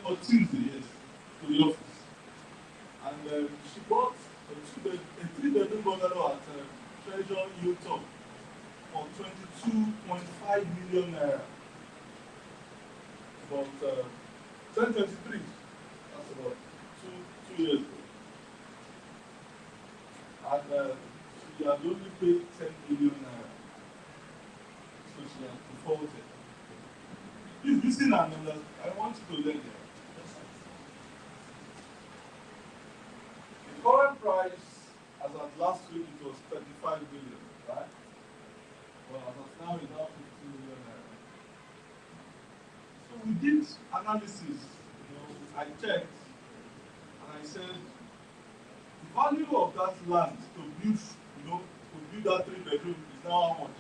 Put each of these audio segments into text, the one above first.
or Tuesday, yes, to the office. And she bought a 3-bedroom bungalow at Treasure Hilltop for 22.5 million naira. About 2023. That's about two years ago. And she had only paid 10 million naira. So she has defaulted. Please listen and understand. I want you to learn there. The current price, as at last week, it was 35 billion, right? Well, as of now, it's now 50 million naira. So we did analysis. I checked, and I said the value of that land to build, to build that 3-bedroom is now how much?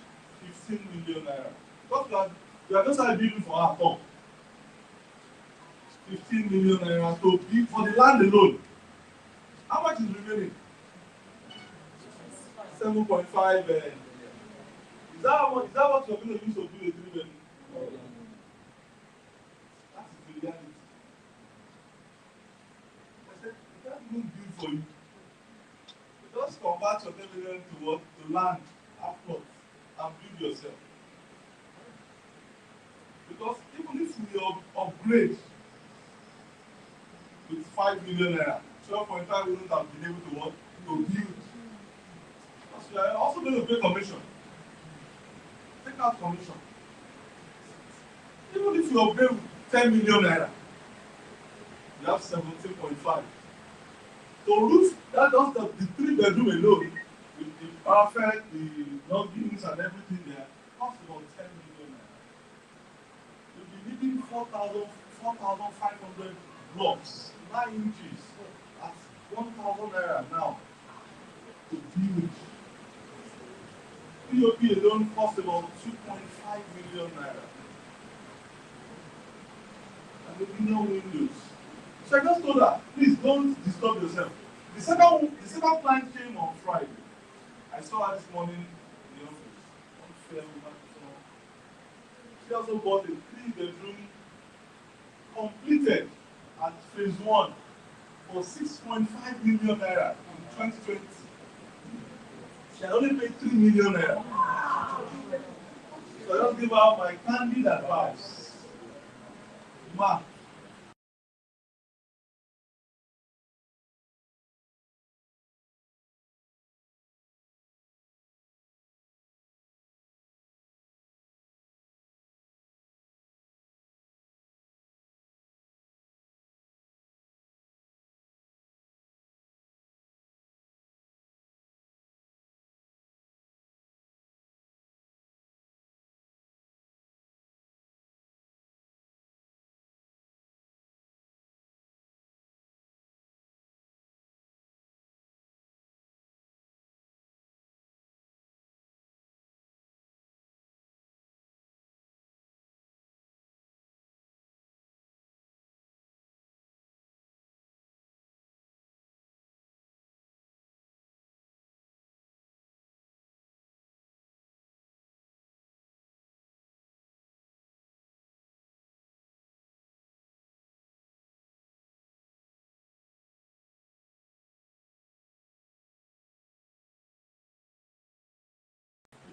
15 million naira. Because we are just building for our top. 15 million naira to build for the land alone. How much is remaining? 7.5. Is that what you're going to use to build a 3-bedroom? That is the reality. I said, it can't even build for you. Just convert your 10 million to what? To land, half plot, and build yourself. Because even if we upgrade with 5 million naira, 12.5 wouldn't have been able to what? To build. Because you are also going to pay commission. Take out commission. Even if you upgrade with 10 million naira, you have 17.5. So roof, that does the 3-bedroom alone, with the perfect, the logins and everything there, costs about 10 million naira. You'll be needing 4,500 blocks, 9 inches, at 1,000 naira now to build. POP alone costs about 2.5 million naira. And there'll be no windows. So I just told her, please don't disturb yourself. The second client came on Friday. I saw her this morning in the office. One fair woman. She also bought a 3-bedroom completed at phase 1 for 6.5 million naira in 2020. She had only paid 3 million naira. So I just give her my candid advice. Ma,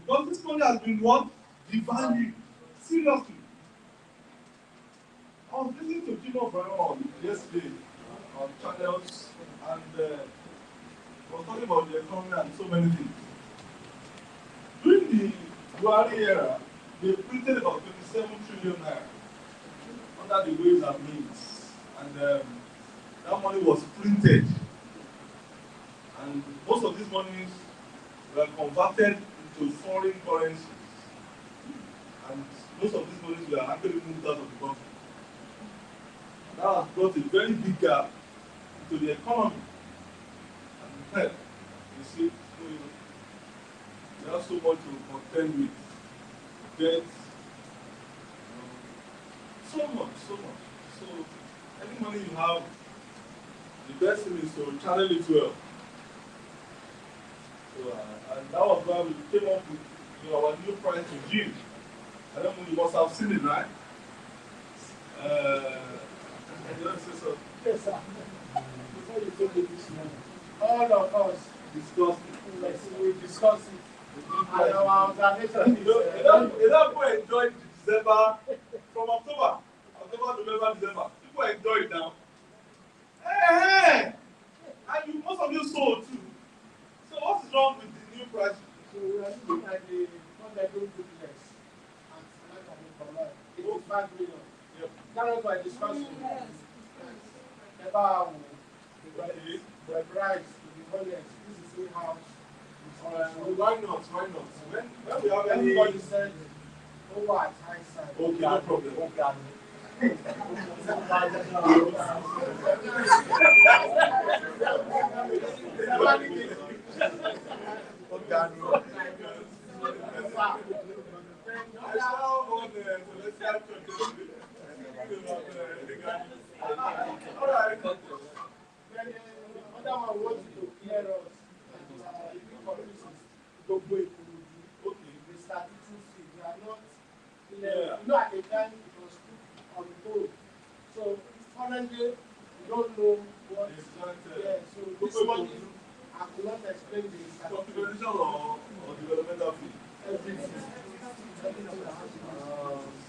because this money has been what? Devalued. Seriously. I was listening to Gino Brown yesterday on channels, and was talking about the economy and so many things. During the Buhari era, they printed about 27 trillion naira under the Ways and Means, and that money was printed, and most of these monies were converted into foreign currencies, and most of these monies were actually moved out of the country. That has brought a very big gap into the economy. And you see, there's so much to contend with. Debt, so much. So, any money you have, the best thing is to channel it well. So, and that was why we came up with our new price regime. I don't know, you must have seen it, right? sir. Yes, sir. Before you take the decision, all of us Discuss it. yes, we discuss it. And our observation is You don't go enjoy December from October, November, December. People enjoy it now. Hey, and you, most of you sold too. So what is wrong with the new price? so we are looking at the one-bedroom duplex at Alakani. It is 5 million. Yep. That was my discussion. About the price, the budget. This is in-house. Why not? Why not? When we have Everybody any... said over at high side. Okay, no problem. Other one wants to clear us. Okay. The statutory fee, they are not clear. You know, at the time it was put on hold. So currently, we don't know what. Yeah, so this money, I could not explain the Confidential or developmental fee? everything.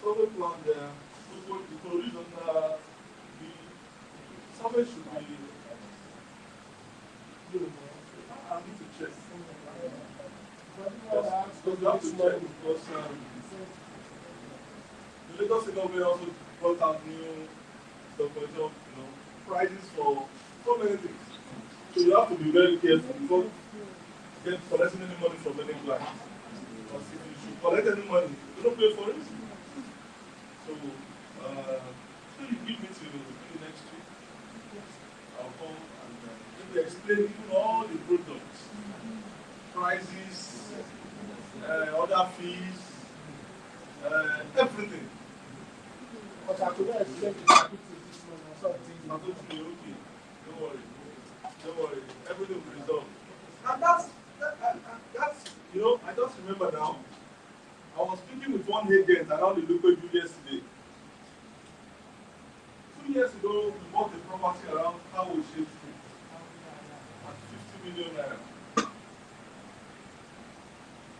Survey plan there, the provision, the survey should be, I need to check. Because you have to check because the Lagos State government also brought out new documentation, prices for so many things. So you have to be very careful before collecting any money from any client. Because if you should collect any money, you don't pay for it. So, so you give me to next week. I'll come and maybe explain even all the products, prices, other fees, everything. But I could not explain the statutory this money or something. Okay. Don't worry. Don't worry. Everything will be resolved. And that's, I just remember now, I was speaking with one agent around the local Jew yesterday. 2 years ago, we bought a property around Howard Shape Street at 50 million naira.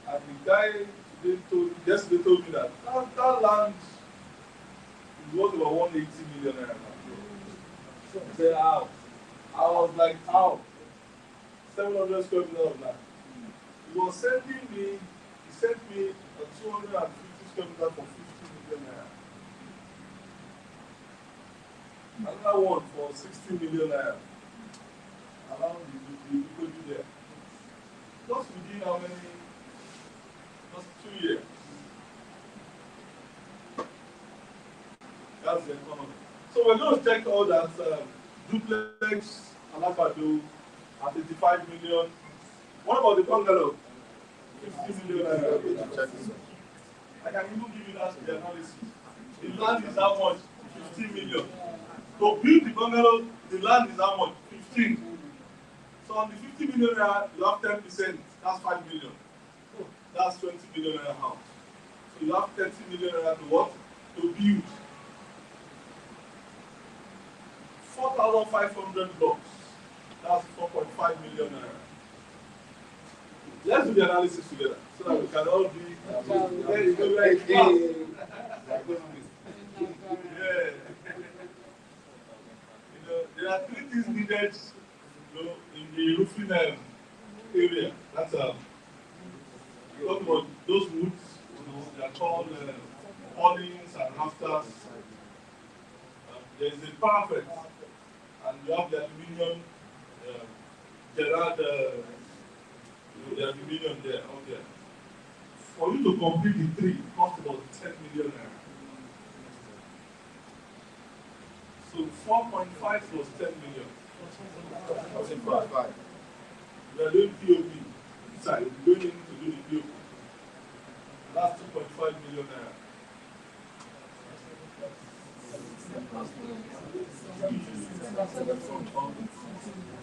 And the guy yesterday told me that land is worth about 180 million naira. So I said, how? I was like, how? 700 square meters of land. He sent me a 250 square meters for 50 million naira. Another one for 60 million naira. Around the people there. Just within how many? Just 2 years. That's the economy. So we're going to check all that duplex, Alakado, at 85 million. What about the bungalow? 50 million. I can even give you that the analysis. The land is how much? 15 million. To build the bungalow, the land is how much? 15. So on the 50 million, you have 10%. That's 5 million. That's 20 million house. So you have 30 million to what? To build. 4,500 blocks. That's 4.5 million naira. Let's do the analysis together so that we can all be very good. Yeah. There are 3 things needed in the roofing area. That's talking about those woods, they are called awnings and rafters. There is a parapet, and you have the aluminium, Gerard, the aluminium there, out there. For you to complete the 3, it costs about 10 million naira. So 4.5 plus 10 million. 4.5. We are doing POP. Inside, we're going in to do the POP. That's 2.5 million naira.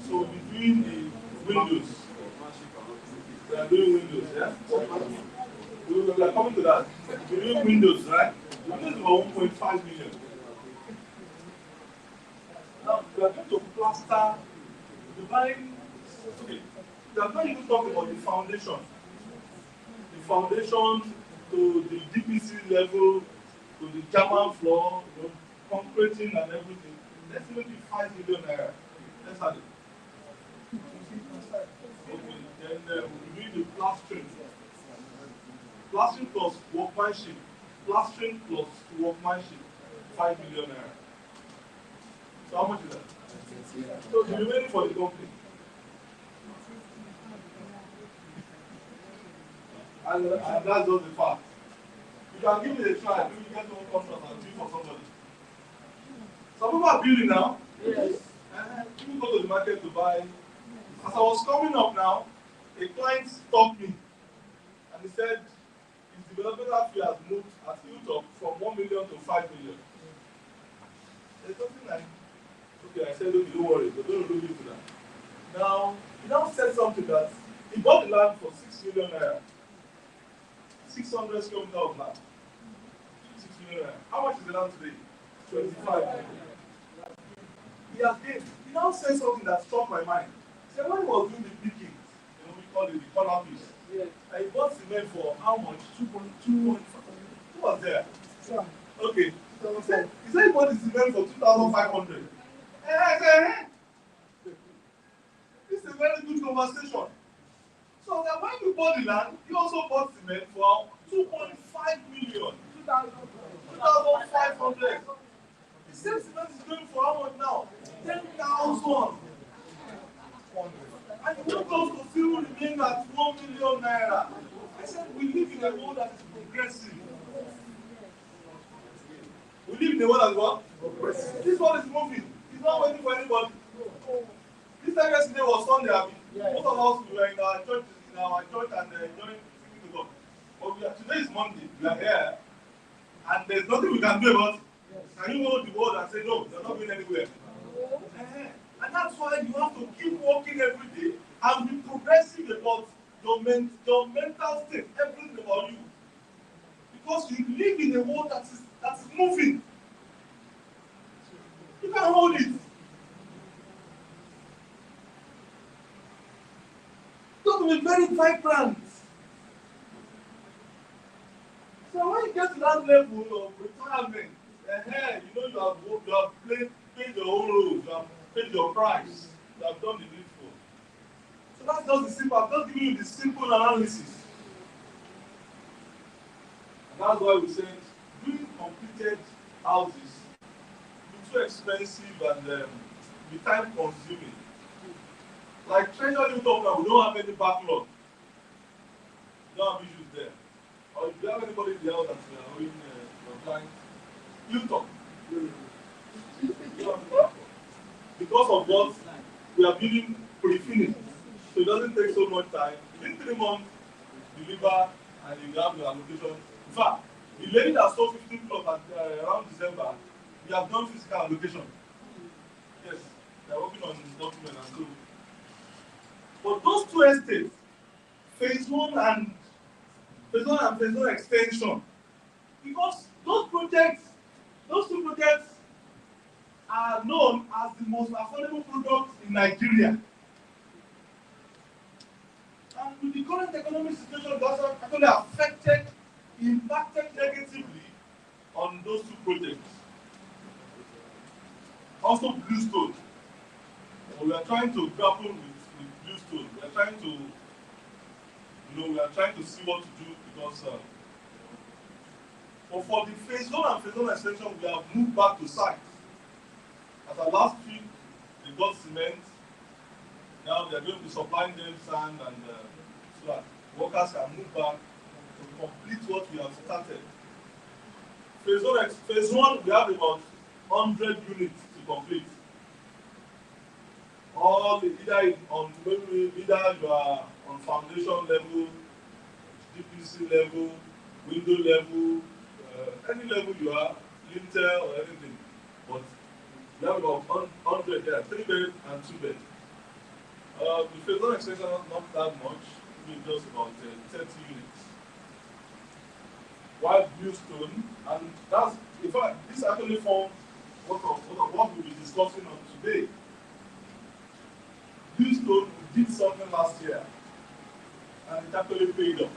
So between the windows, we are doing windows, yeah? We are coming to that. We're doing windows, right? Windows is about 1.5 million. we are going to plaster the line. Okay, we are going to talk about the foundation. The foundation to the DPC level, to the German floor, concreting and everything. Let's make it 5 million naira. Let's have it. Okay, then we do the plastering. Plastering plus workmanship. Plastering plus workmanship. 5 million naira. So how much is that? So the remaining for the company. And that's just the fact. You can give it a try. Maybe you get one contract and do for somebody. Some people are building now. Yes. People go to the market to buy. As I was coming up now, a client stopped me and he said his developmental fee has moved at Hilltop from 1 million to 5 million. There's something like, okay, I said, okay, don't worry, we're going to look into that. Now, he now said something that he bought the land for 6 million naira. 600 square meters of land. 6 million naira. How much is the land today? 25 million. He has gained. He now said something that struck my mind. He said when he was doing the picking, we call it the corner piece. Yes. And he bought cement for how much? 2.2. Who was there? Yeah. Okay. He said he bought the cement for 2,500. And I said, this is a very good conversation. So that when you bought the land, you also bought cement for 2.5 million. 2,500. The same cement is going for how much now? 10,000. And you want us to still remain at 1 million naira. I said we live in a world that is progressive. We live in a world that is what? Progressive. This one is moving. It's not waiting for anybody. This time yesterday was Sunday, I mean. Most of us were in our church and enjoying singing to God. But today is Monday. We are here. And there's nothing we can do about it. Can you hold the word and say, no, you're not going anywhere? And that's why you have to keep working every day and be progressive about your mental state, everything about you. Because you live in a world that is moving. You can hold it. You have to be very vibrant. So when you get to that level of retirement, you have paid your own roles, you have paid your price, you have done the needful. So that's just the simple. I'm just giving you the simple analysis. And that's why we said doing completed houses be too expensive and be time consuming. Like Treasure Hilltop now, we don't have any backlog. We don't have issues there. Or if you have anybody in the house that are owing your client, Hilltop. Because of what we are building pre-finished. So it doesn't take so much time. Within 3 months, deliver and you have your allocation. In fact, the lady that sold 15 plots around December, we have done physical allocation. Yes, they are working on the document and so. But those 2 estates, phase 1 and phase 1 extension, because those 2 projects are known as the most affordable products in Nigeria. And with the current economic situation, that's actually impacted negatively on those 2 projects. Also, Bluestone. We are trying to grapple with Bluestone. We are trying to see what to do because. But for the phase 1 and phase 1 extension, we have moved back to site. As our last week, they got cement. Now they're going to be supplying them sand and so that workers can move back to complete what we have started. Phase 1, we have about 100 units to complete. All either you are on foundation level, DPC level, window level, any level you are, lintel or anything. But we have about 100 there, 3 bed and 2 bed. The phase 1 extension not that much, maybe just about 30 units. While Bluestone, and that's in fact this actually forms what we'll be discussing on today. This loan, we did something last year, and it actually paid off.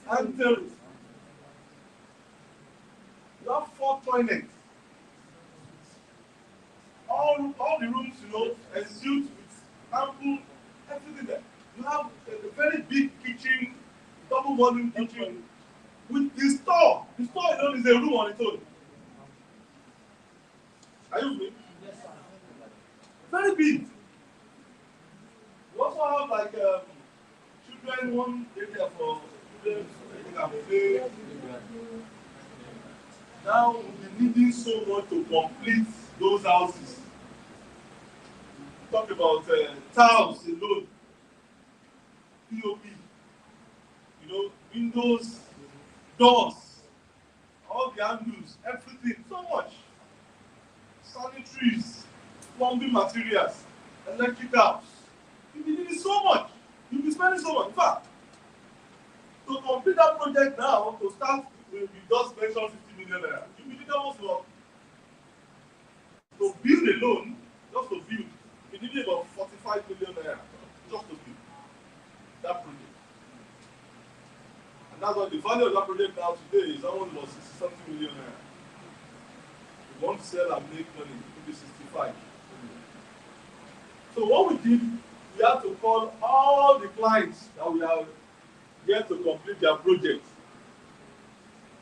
And you have 4 toilets. All the rooms, ensuite with ample everything there. You have a very big kitchen, double volume kitchen, with the store. The store alone is a room on its own. Are you with me? Yes, sir. Very big. You also have like children, one area for children so they can play. Now we're needing so much to complete those houses. Talk about tiles alone, POP, windows, doors, all the handles, everything, so much. Sanitaries, plumbing materials, electricals. You'll be needing so much. You'll be spending so much. In fact, to complete that project now, to start, we just mentioned 50 million naira. You'll be needing almost about, to build alone, just to build, you need about 45 million naira just to build that project. And that's why the value of that project now today is almost about 60-something million naira. We want to sell and make money, maybe 65. So what we did, we had to call all the clients that we have yet to complete their project.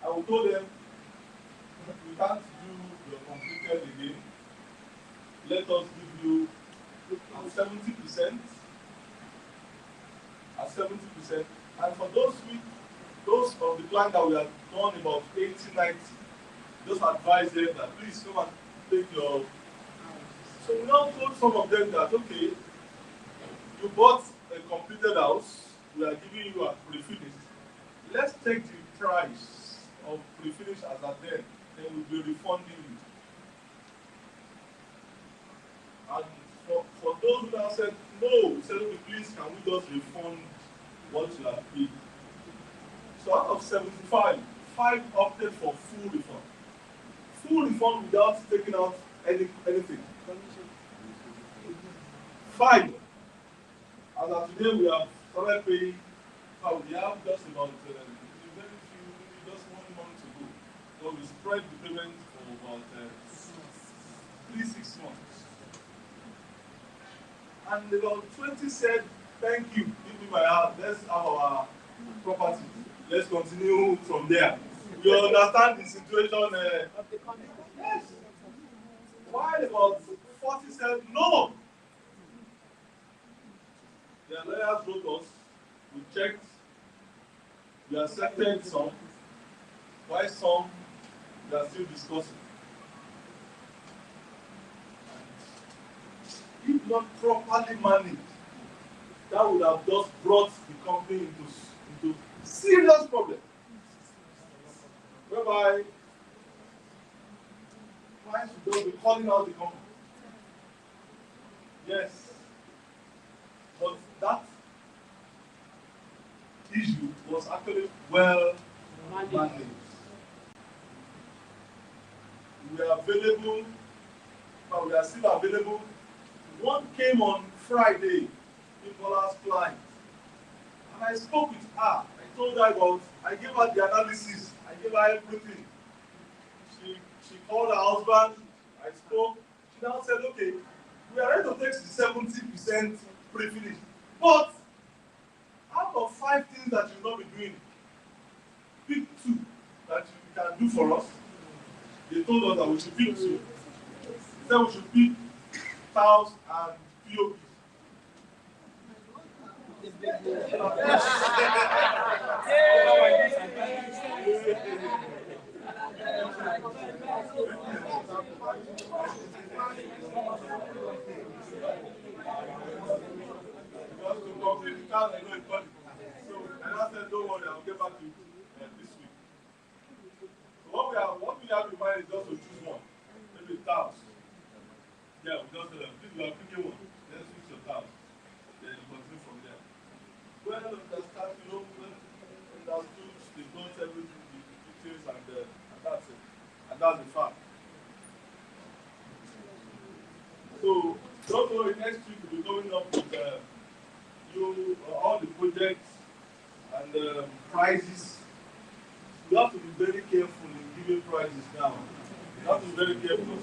And we told them, we can't do your completed again. Let us give you at 70%. At 70%. And for those of the clients that we have done about 80, 90, just advise them that please come and take your. So we now told some of them that, okay, you bought a completed house, we are giving you a pre-finished. Let's take the price of pre-finished as at then we'll be refunding you. And for those who have said no, we said, okay, please can we just refund what you have paid? So out of 75, 5 opted for full refund. Full refund without taking out anything. 5. As of today, we have started paying. We have just about very few, just 1 month to go. So we spread the payment for about 3-6 months. And about 20 said, thank you, give me my house, let's have our property. Let's continue from there. You understand the situation? Yes. While about 40 said, no. Their lawyers wrote us, we checked, we accepted some, while some, we are still discussing. If not properly managed, that would have just brought the company into serious problem. Whereby clients will just be calling out the company. Yes. But that issue was actually well managed. We are available, but we are still available. One came on Friday, Bola's client, and I spoke with her. I told her about, I gave her the analysis, I gave her everything. She called her husband, I spoke. She now said, okay, we are ready to take the 70% pre-finish. But out of 5 things that you will not be doing, pick 2 that you can do for us. They told us that we should pick 2. They said we should pick tiles and POP. Because to complete the task, I know it's funny. So, and I said, don't worry, I'll get back to you this week. So what we have in mind is just to choose one. Maybe task. Yeah, we just tell them, please, you are picking one. Let's switch your task. Then you continue from there. When the start, when understood, they got everything, the details, and that's it. And that's the fact. So, don't worry, next week we'll be coming up with all the projects and prizes. You have to be very careful in giving prizes now. You have to be very careful.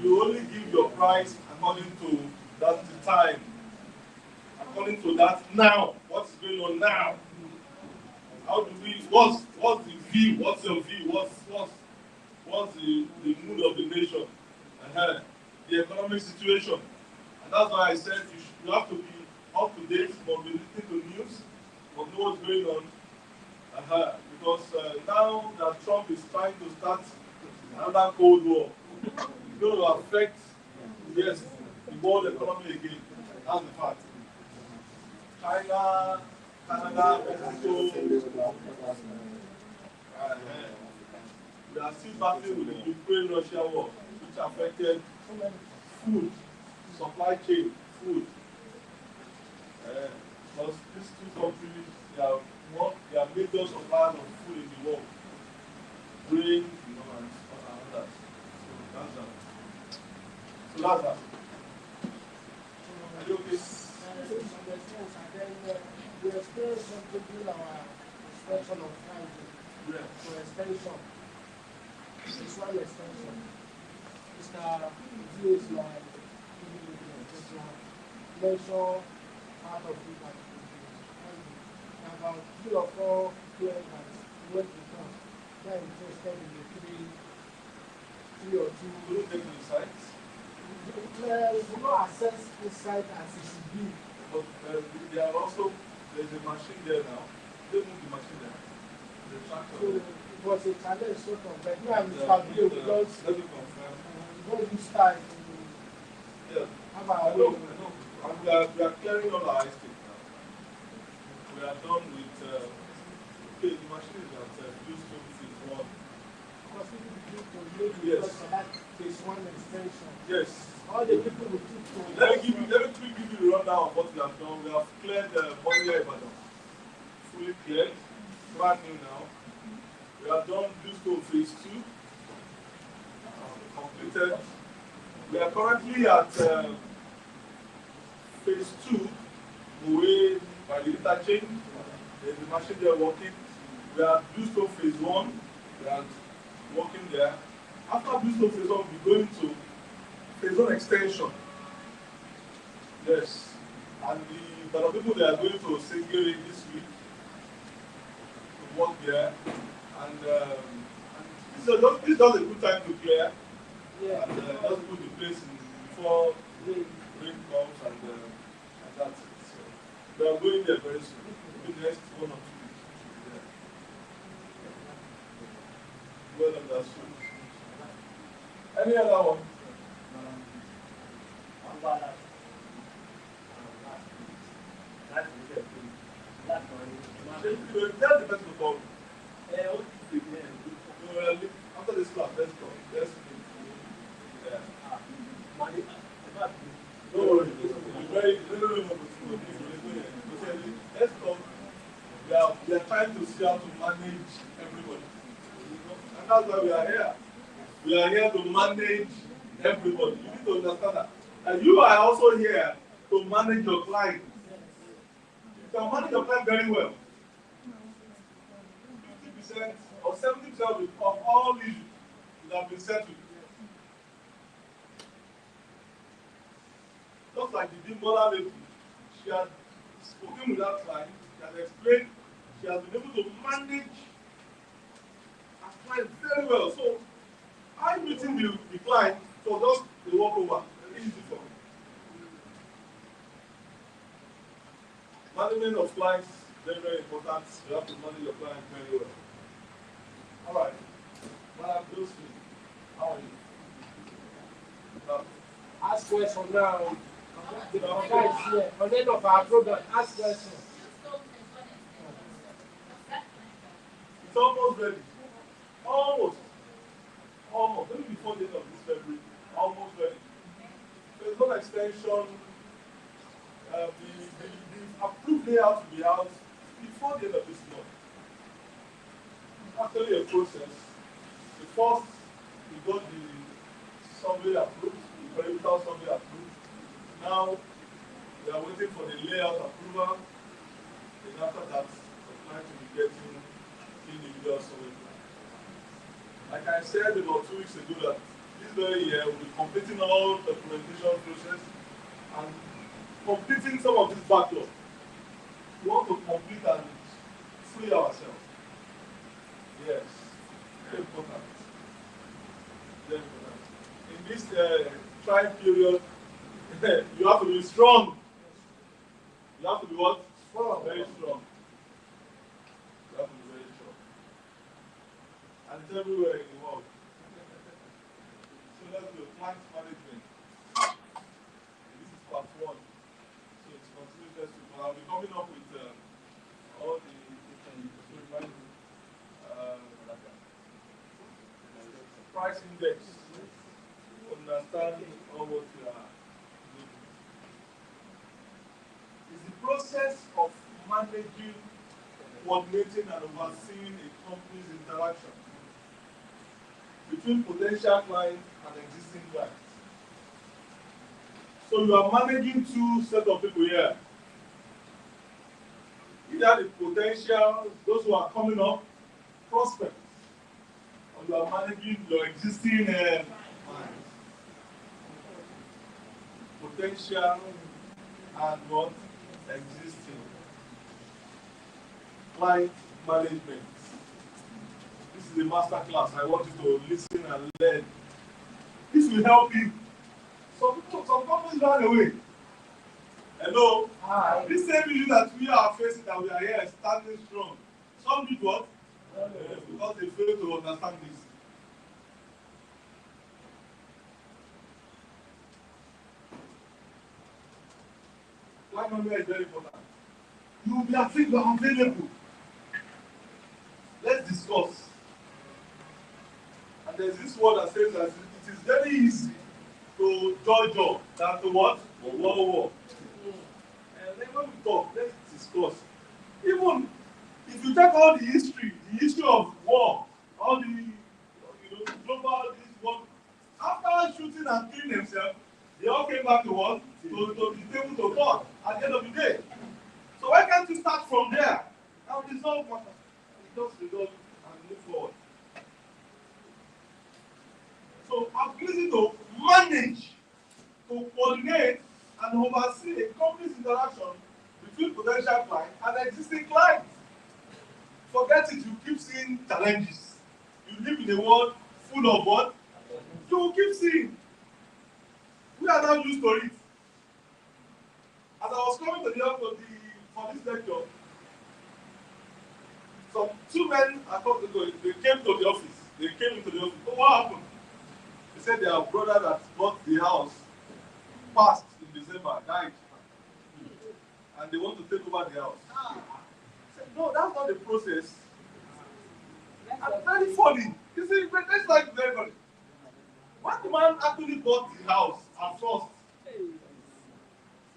You only give your prize according to that time, according to that now. What's going on now? How do we? What's the view? What's your view? What's the mood of the nation? The economic situation. And that's why I said you have to be up to date, you must be listening to news, you must know what's going on. Because now that Trump is trying to start another Cold War, it's going to affect, yes, the world economy again. That's the fact. China, Canada, Mexico, we are still battling with the Ukraine-Russia war, which affected food, supply chain, food. Because these two countries, they are major suppliers of food in the world. Grain, and others. So that's that. Are you okay? We experienced something in our inspection of Friday for extension. It's one extension. Mr. Views like measure part of it and about 3 or 4 players that went to come. They are interested in the 3 or 2. We don't take the sites. We do not assess this site as it should be. But there's a machine there now. They move the machine there. The tractor. So it was a challenge sort of, but we have Mr. View because let me confirm. we don't use time to have our way. And we are clearing all our estate now. We are done with the machine is at Houston phase 1. Yes. For that phase 1 extension. Yes. All the people will keep Let me quickly give you the rundown of what we have done. We have cleared Monia Ibadan. Fully cleared. Brand new now. We have done Houston phase 2. Completed. We are currently at phase 2, away by the interchange. There's a machine there working. We are Houston phase 1. We are working there. After Houston phase 1, we're going to phase 1 extension. Yes. And the people they are going to Singiri this week to work there. And this is just a good time to clear. Yeah. And just put the place in before rain comes and that's it. So we are going there very soon. In the next 1 or 2 weeks. Yeah. Well understood. Any other one? Tell the person about after this class, let's go. Let's yeah. Don't worry. Let's go. We are trying to see how to manage everybody. And that's why we are here. We are here to manage everybody. You need to understand that. And you are also here to manage your client. You can manage your client very well. 50% or 70% of all issues have been settled. Just like the Dimbola lady, she had spoken with that client, she has explained, she has been able to manage her client very well. So, I'm meeting the client for just the walkover. Very easy for me. Management of clients, very, very important. You have to manage your client very well. All right. Madam Josephine, how are you? Ask question now. The guy is here. On the end of our program, ask question. It's almost ready. Almost. Almost. Maybe before the end of this February. Almost ready. There's no extension. The approved layout will be out before the end of this month. It's actually a process. The first, we got the survey approved, the perimeter survey approved. Now, we are waiting for the layout approval. And after that, the client will be getting individual survey plans. Like I said about 2 weeks ago, that this very year we'll be completing all the documentation process and completing some of this backlog. We want to complete and free ourselves. Yes, very important. Very important. In this trial period, you have to be strong. You have to be what? Strong. Very strong. You have to be very strong. And it's everywhere in the world. So let's do client management. This is part 1. So it's continued next week. But I'll be coming up with all the price index to understand all what you are doing. It's the process of managing, coordinating, and overseeing a company's interaction between potential clients and existing clients. So you are managing 2 sets of people here. Either the potential, those who are coming up, prospects, or you are managing your existing clients. Potential and what? Existing. Client management. This is a master class. I want you to listen and learn. This will help you. Some companies run away. Hello? Hi. This same issue that we are facing, that we are here standing strong. Some people what? Because they fail to understand this. Client management is very important. You will be afraid you are available. Let's discuss. And there's this word that says that it is very easy to judge than to what? War. And then when we talk, let's discuss. Even if you take all the history of war, all the global this war, after shooting and killing themselves, they all came back to what? To the table to talk at the end of the day. So why can't you start from there and resolve matters? Just resolve and move forward. So ability to manage, to coordinate, and oversee a company's interaction between potential clients and existing clients. Forget it, you keep seeing challenges. You live in a world full of what? You will keep seeing. We are not used to it. As I was coming to the end of for this lecture, some 2 men they came to the office. They came into the office. Oh, what happened? They said their brother that bought the house passed in December, died. And they want to take over the house. I said, no, that's not the process. And very funny. You see, that's like very funny. When the man actually bought the house at first,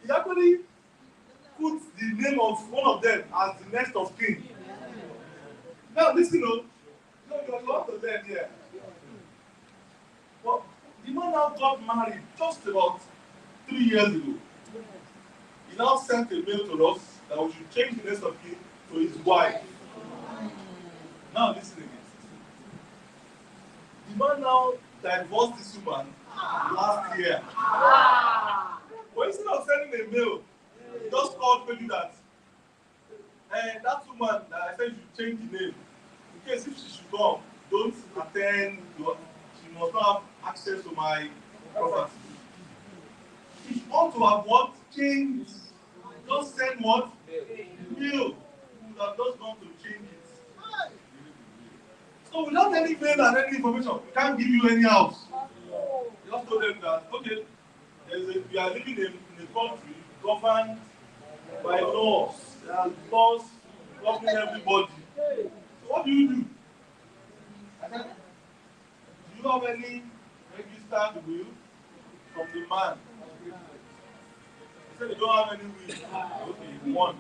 he actually put the name of one of them as the next of kin. Now listen, you have to learn here. But the man now got married just about 3 years ago. He now sent a mail to us that we should change the next of kin to his wife. Now listen again. The man now divorced this woman last year. But instead of sending a mail, he just called me that that woman that I said you should change the name. In case if she should come, don't attend. She must not have access to my property. She ought to have what? Changed Just send what? Mail. We would have just gone to change it. So without any mail and any information, we can't give you any house. Just told them that, okay, we are living in a country governed by laws. There are laws governing everybody. So what do you do? I said, do you have any registered will from the man? He said they don't have any will. Okay, one.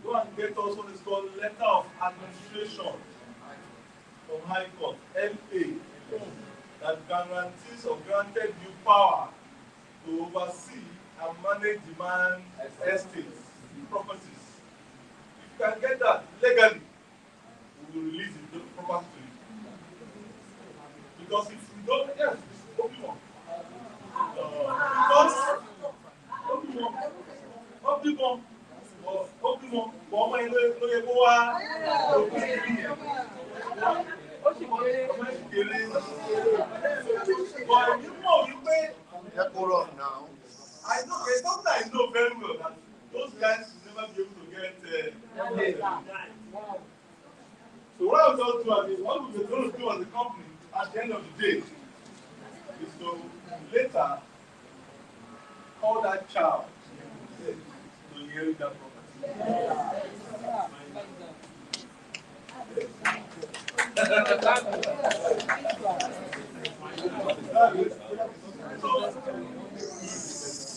Go and get us what is called letter of administration from High Court, LA, that guarantees or granted you power to oversee and manage the man's estates, properties. If you can get that legally, we will release the property to you. Because if you don't, yes, it's Pokemon. Because Pokemon, ọmọ ilé ló yẹ kó wá òkè ìbí ọmọ ìkéré but you know wípé I know there's something I know very well that those guys will never be able to get so what I was going to do is what we were going to do as a company at the end of the day is to later call that child to inherit that property.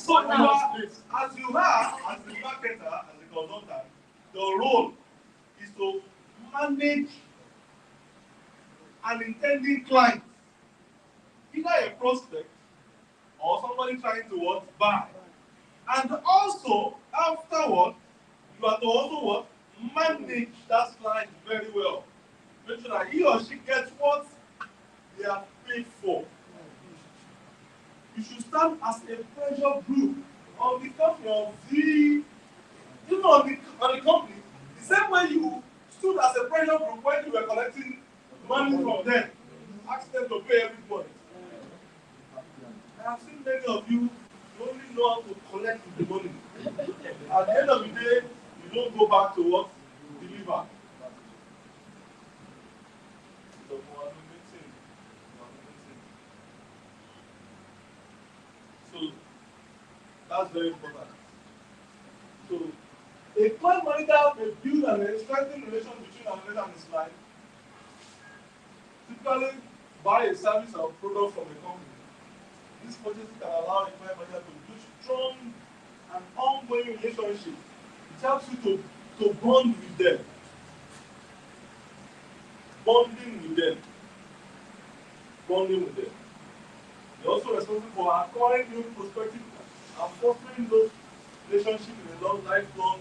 So you are, as you are, as the marketer, as a consultant, your role is to manage an intending client, either a prospect or somebody trying to what? Buy. And also, afterward, you are to also what? Manage that client very well. Make sure that he or she gets what they are paid for. You should stand as a pressure group on the company of the, even on the company, the same way you stood as a pressure group when you were collecting money from them, ask them to pay everybody. I have seen many of you only know how to collect the money. At the end of the day, you don't go back to what? Deliver. So that's very important. So a client manager may build and strengthen relation between an owner and his client. Typically buy a service or product from a company. This process can allow a client manager to build strong and ongoing relationship. It helps you to bond with them. Bonding with them. Bonding with them. You're also responsible for acquiring new prospective and fostering those relationships in a long, lifelong.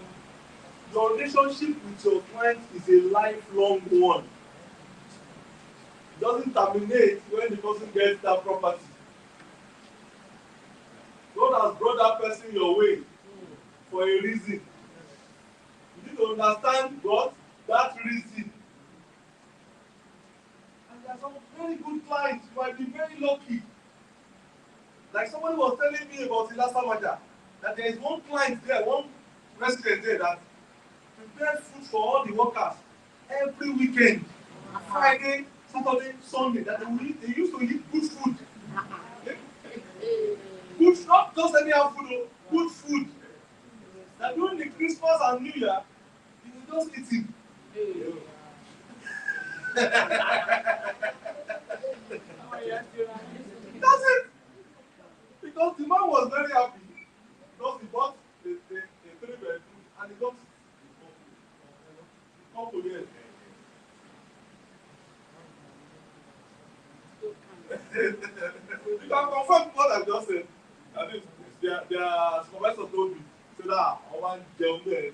Your relationship with your client is a lifelong one. It doesn't terminate when the person gets that property. God has brought that person your way for a reason. You need to understand God, that reason. And there are some very good clients. You might be very lucky. Like somebody was telling me about Ilasamaja, that there is one client there, one resident there that prepared food for all the workers every weekend, Friday, Saturday, Sunday, that they used to eat good food. Good, not just anyhow food, good food. That during the Christmas and New Year, you will just eat it. That's it. Because the man was very happy because he bought a 3-bedroom and he got the couple there. You can confirm what I just said. I think their supervisor told me, say that I want them there.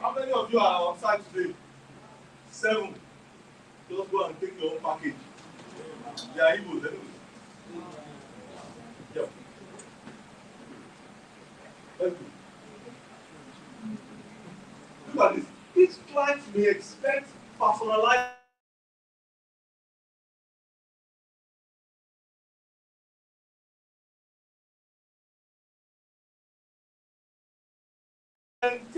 How many of you are on site today? 7. Just go and take your own package. They are Igbos anyway. Yep. Let's go. Look at this. Each client may expect personalized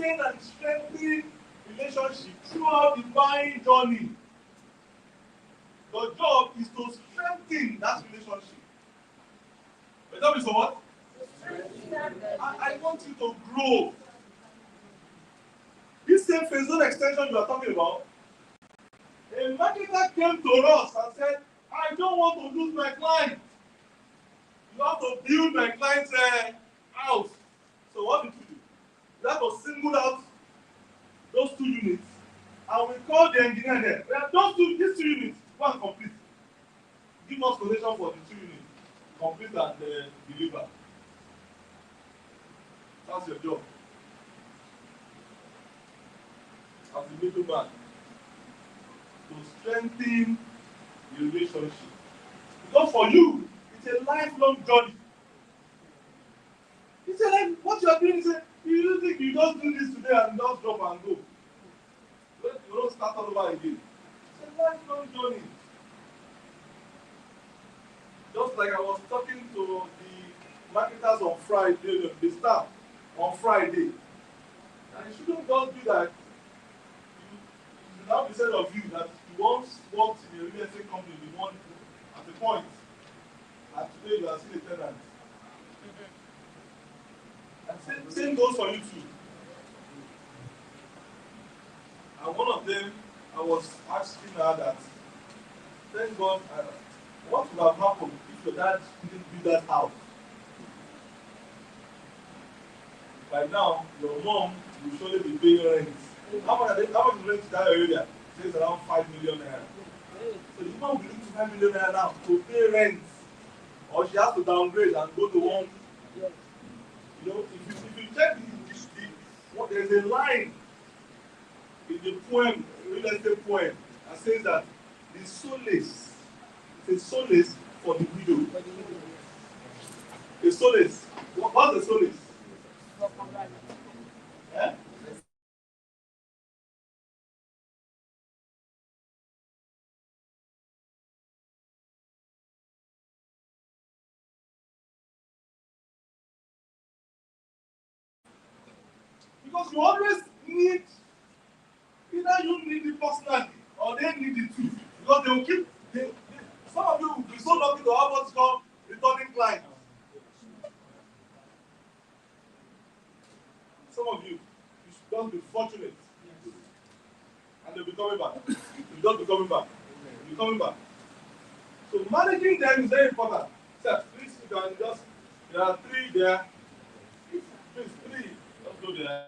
maintain and strengthen relationship throughout the buying journey. Your job is to strengthen that relationship. Your job is for what? I want you to grow. This same phase zone extension you are talking about, a marketer came to us and said, I don't want to lose my client. You have to build my client's house. So what did we do? We have to single out those 2 units, and we call the engineer there. These 2 units, go and complete. Give us quotation for the 2 units. Complete and deliver. That's your job. As the middleman, to strengthen the relationship. Because for you, it's a lifelong journey. It's like what you are doing is you think you just do this today and just drop and go. You don't start all over again. It's a lifelong journey. Just like I was talking to the marketers on Friday, the staff on Friday. And you shouldn't just be that. You now be said of you that you once worked in a real estate company, you want at a point, and today you are still a tenant. And same goes for you too. And one of them, I was asking her that, thank God, what would have happened if your dad didn't build that house? By now, your mom will surely be paying rent. How much is rent in that area? It says around 5 million naira. So the mom will need 5 million naira now to pay rent. Or she has to downgrade and go to one. You know, if you check there's a line in the poem, real estate poem, that says that the solace, it's a solace for the widow. A solace. What's the solace? Eh? Because you always need, either you need it personally or they need it too. Because they will keep, some of you will be so lucky to have what's called returning clients. Some of you should just be fortunate. And they'll be coming back. You'll just be coming back. You'll be coming back. So managing them is very important. Sir, please, you can just, there are 3 there. Please, 3. Just go there.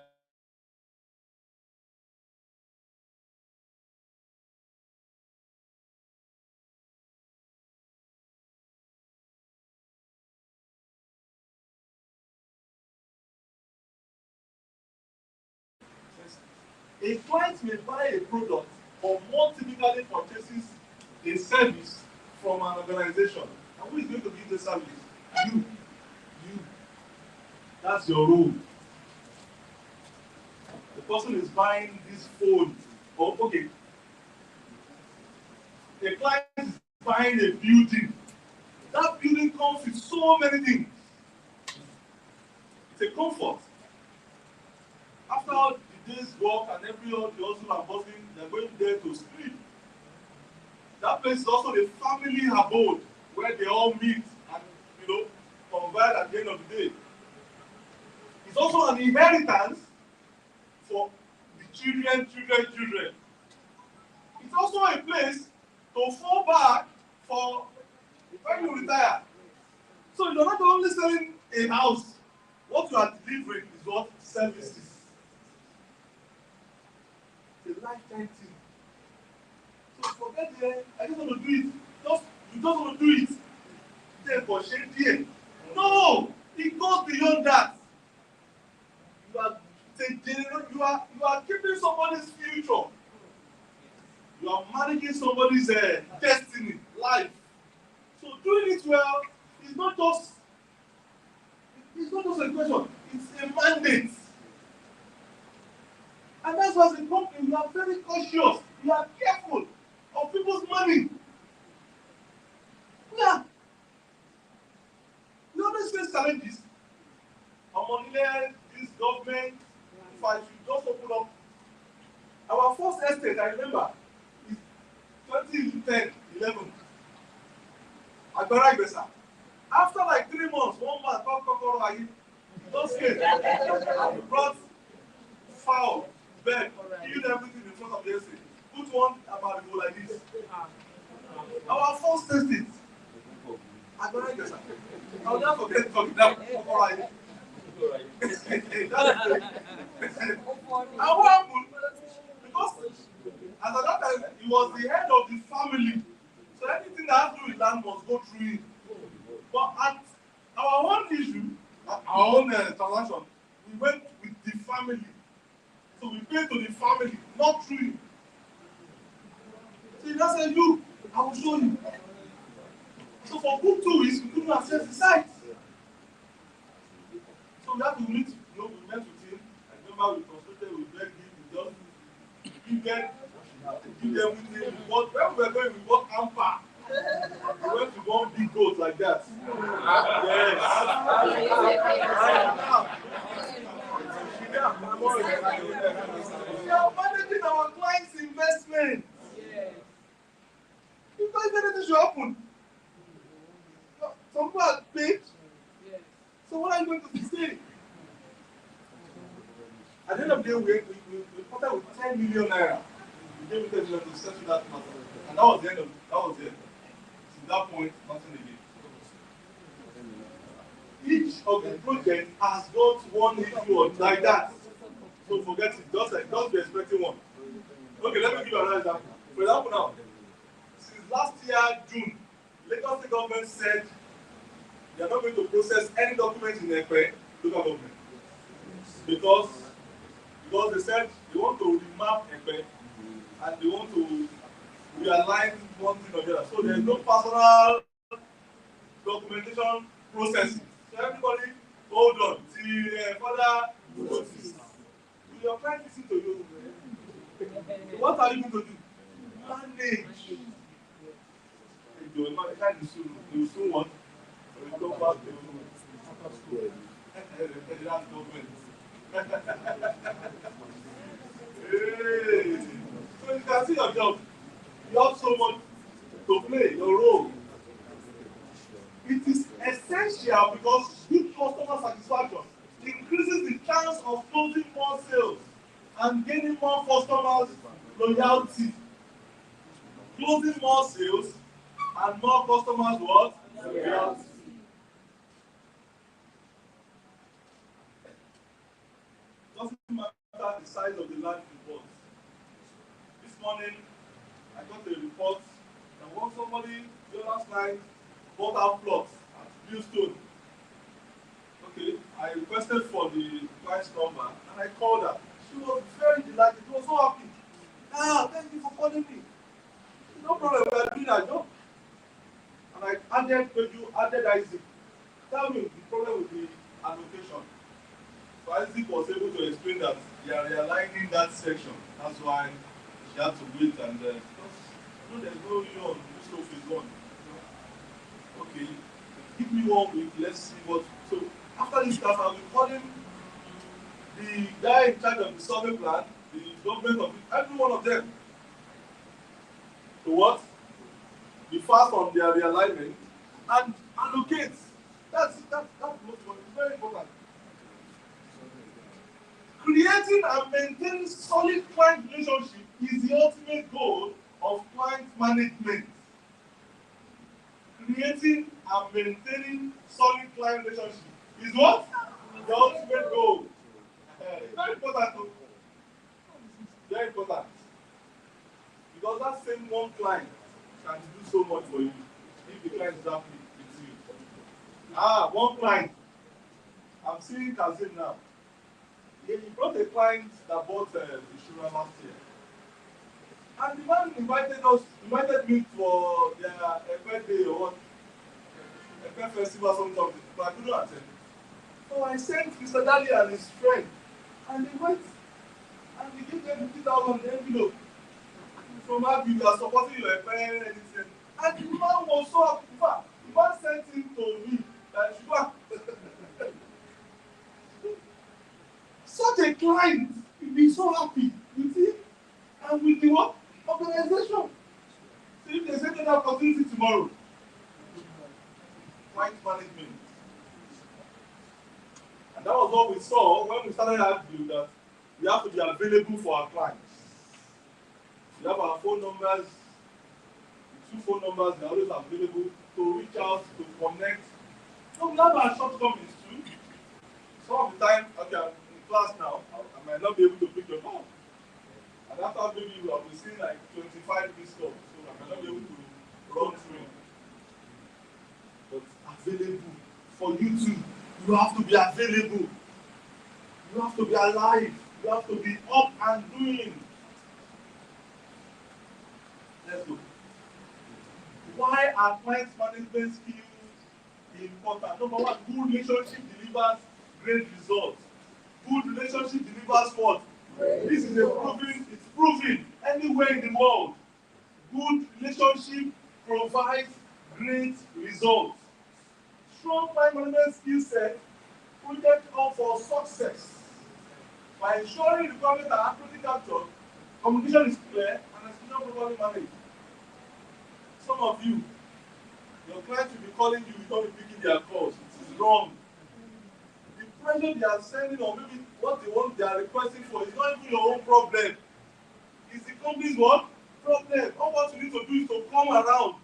A client may buy a product or more typically purchases a service from an organization. And who is going to give the service? You. You. That's your role. The person is buying this phone. Oh, okay. A client is buying a building. That building comes with so many things. It's a comfort. After all the day's work and every other hustle and bustling, they're going there to sleep. That place is also the family abode where they all meet and, convert at the end of the day. It's also an inheritance for the children. It's also a place to fall back for when you retire. So you're not only selling a house, what you are delivering is what? Services. It's a lifetime thing. So forget I just want to do it. You just want to do it. Then for shame. No! It goes beyond that. You are keeping somebody's future. You are managing somebody's destiny, life. So doing it well is not just a question, it's a mandate. And that's why as a company, you are very cautious, you are careful of people's money. Yeah. We always face challenges. Among this government, I should just open up. Our first estate, I remember, is 2010, 11. Agbara Igbesa. After like 3 months, one man come, just came. He brought fowl, bed, killed everything in front of the estate. Put one about go like this. Our first estate. Agbara Igbesa. I'll never forget talking down. And what happened? Because as at that time, he was the head of the family. So anything that has to do with land must go through him. But at our own issue, at our own transaction, we went with the family. So we paid to the family, not through him. So he just said, "You, I will show you." So for good 2 weeks, we couldn't access the site. So we had to meet, we met with him. I remember we consulted, we begged him, we just give them with him. But when we were going, we bought Ampa. We went to one big goat like that. Yes. We are managing our clients' investment. Because if anything should happen, some people are paid. So what are you going to say? At the end of the day, we started with 10 million naira. We gave it 10 million to settle that matter. And that was the end of it. That was it. Since that point, nothing again. Each of the projects has got one issue like that. So forget it. Just be expecting one. Okay, let me give you another example. For example now, since last year, June, Lagos State government said they are not going to process any documents in Ekpe local government. Because they said they want to remap Ekpe and they want to realign one thing or the other. So there is no personal documentation processing. So everybody, hold on till further notice. Will your client listen to you? What are you going to do? Manage. You will soon want. You will go back to that government. Hey. So you can see your job. You have so much to play, your role. It is essential because good customer satisfaction increases the chance of closing more sales and gaining more customers' loyalty. Closing more sales and more customers what? Loyalty. Doesn't matter the size of the land you bought. This morning, I got a report that once somebody the last night bought out plots at Billstone. Okay, I requested for the price number and I called her. She was very delighted. She was so happy. Thank you for calling me. No problem, we are doing our job. And I added Isaac. Tell me the problem with the allocation. So Isaac was able to explain that they are realigning that section. That's why she had to wait and there's no union, this stuff is on. Okay, give me 1 week, let's see what. So after this class, I'll be calling the guy in charge of the survey plan, the government of every one of them. To what? Be fast on their realignment and allocate. That's most important. It's very important. Creating and maintaining solid client relationship is the ultimate goal of client management. Creating and maintaining solid client relationship is what? The ultimate goal. Very important too. Very important. Because that same one client can do so much for you if the client is happy with you. One client. I'm seeing Kazim now. He brought a client that bought the Shura last year. And the man invited me for their birthday or what? A birthday festival or something, but I couldn't attend. So I sent Mr. Dali and his friend, and they went and we gave them 50,000 envelope. From how you are supporting your parents, anything. And the man was so happy. The man sent him to me that Such a client will be so happy with him and with the what? Organization. So if they say that opportunity tomorrow, client management. And that was what we saw when we started our view that we have to be available for our clients. We have our phone numbers, the 2 phone numbers, they're always available to reach out, to connect. So we have our shortcomings too. Some of the time, okay, I'm in class now, I might not be able to pick your call. And after maybe we have been seeing like 25 missed calls, so I might not be able to run through. But available for you too. You have to be available. You have to be alive. You have to be up and doing. Let's go. Why are client management skills important? Number one, good relationship delivers great results. Good relationship delivers what? This is it's proven anywhere in the world. Good relationship provides great results. Strong client management skill set project up for success by ensuring requirements are accurately captured, communication is clear, and execution properly managed. Some of you, your clients will be calling you without you picking their calls. It is wrong. The pressure they are sending or maybe what they are requesting for is not even your own problem. It's the company's what? Problem. All what you need to do is to come around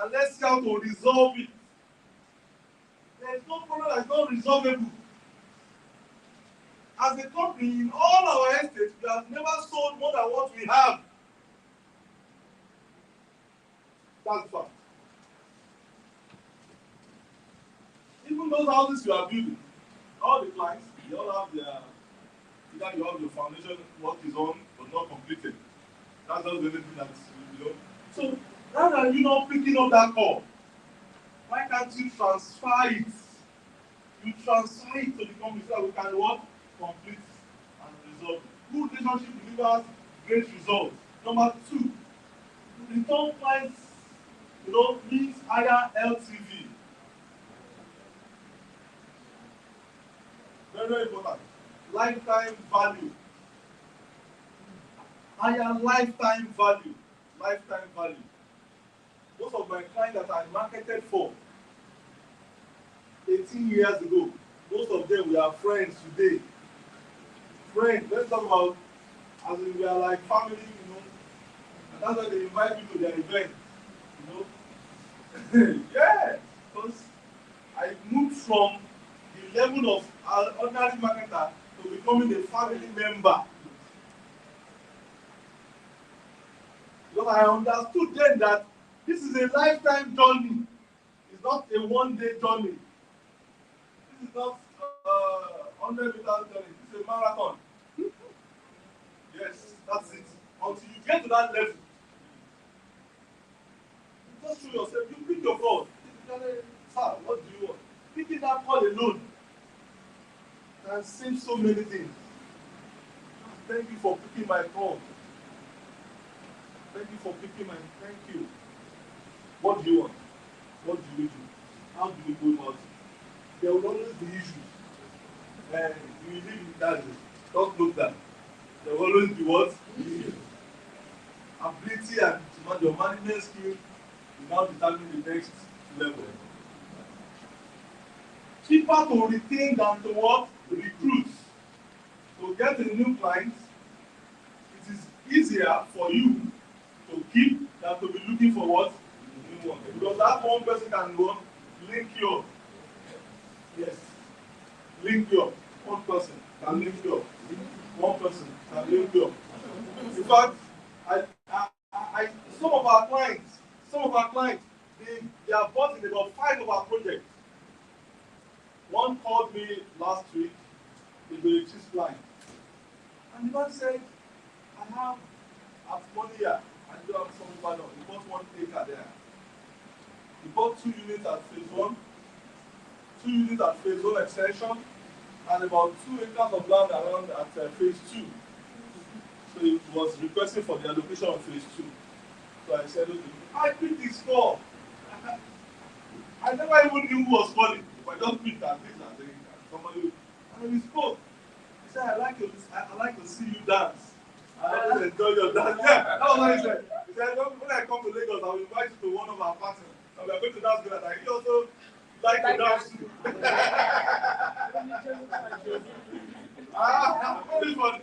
and let's see how to resolve it. There is no problem that is not resolvable. As a company, in all our estates, we have never sold more than what we have. That's the fact. Even those houses you are building, all the clients, they all have their, either you have your foundation work is on but not completed. That's not the only thing that's, you know. So rather than you not picking up that call, why can't you transfer it? You transfer it to the company so that we can what? Complete and resolve. Good relationship delivers great results. Number 2, return clients, means higher LTV. Very, very important. Lifetime value. Higher lifetime value. Lifetime value. Most of my clients that I marketed for 18 years ago, most of them we are friends today. Friends, let's talk about as in we are like family, and that's why they invite me to their event, Yeah, because I moved from the level of ordinary marketer to becoming a family member. Because I understood then that this is a lifetime journey. It's not a one-day journey. This is not 100 meters journey. It's a marathon. Yes, that's it. Until you get to that level, just show yourself. You pick your call. Sir, what do you want? Picking that call alone can save so many things. Thank you for picking my call. Thank you for picking my. Thank you. What do you want? What do we do? How do we go about it? There will always be issues. And you live in that. Don't look that. There will always be what? Issues. Ability and your management skill will now determine the next level. Cheaper to retain than to what? Recruit. To get a new client, it is easier for you to keep than to be looking for what? New one. Because that one person can go link you up. Yes. Link you up. One person can link you up. One person can link you up. In fact, some of our clients, they are bought in about 5 of our projects. One called me last week, the Chiefs client. And the man said, I have money here. I do have some banner. He bought 1 acre there. He bought 2 units at phase 1, 2 units at phase 1 extension, and about 2 acres of land around at phase 2. So he was requesting for the allocation of phase 2. So I said, okay, I picked this call. I never even knew who was calling. If I just picked that, this and somebody, and we spoke. He said, I like to see you dance. I always enjoy your dance. Yeah, that was what he said. He said, when I come to Lagos, I will invite you to one of our parties. And we are going to dance together. Like, he also like to dance too. Very funny.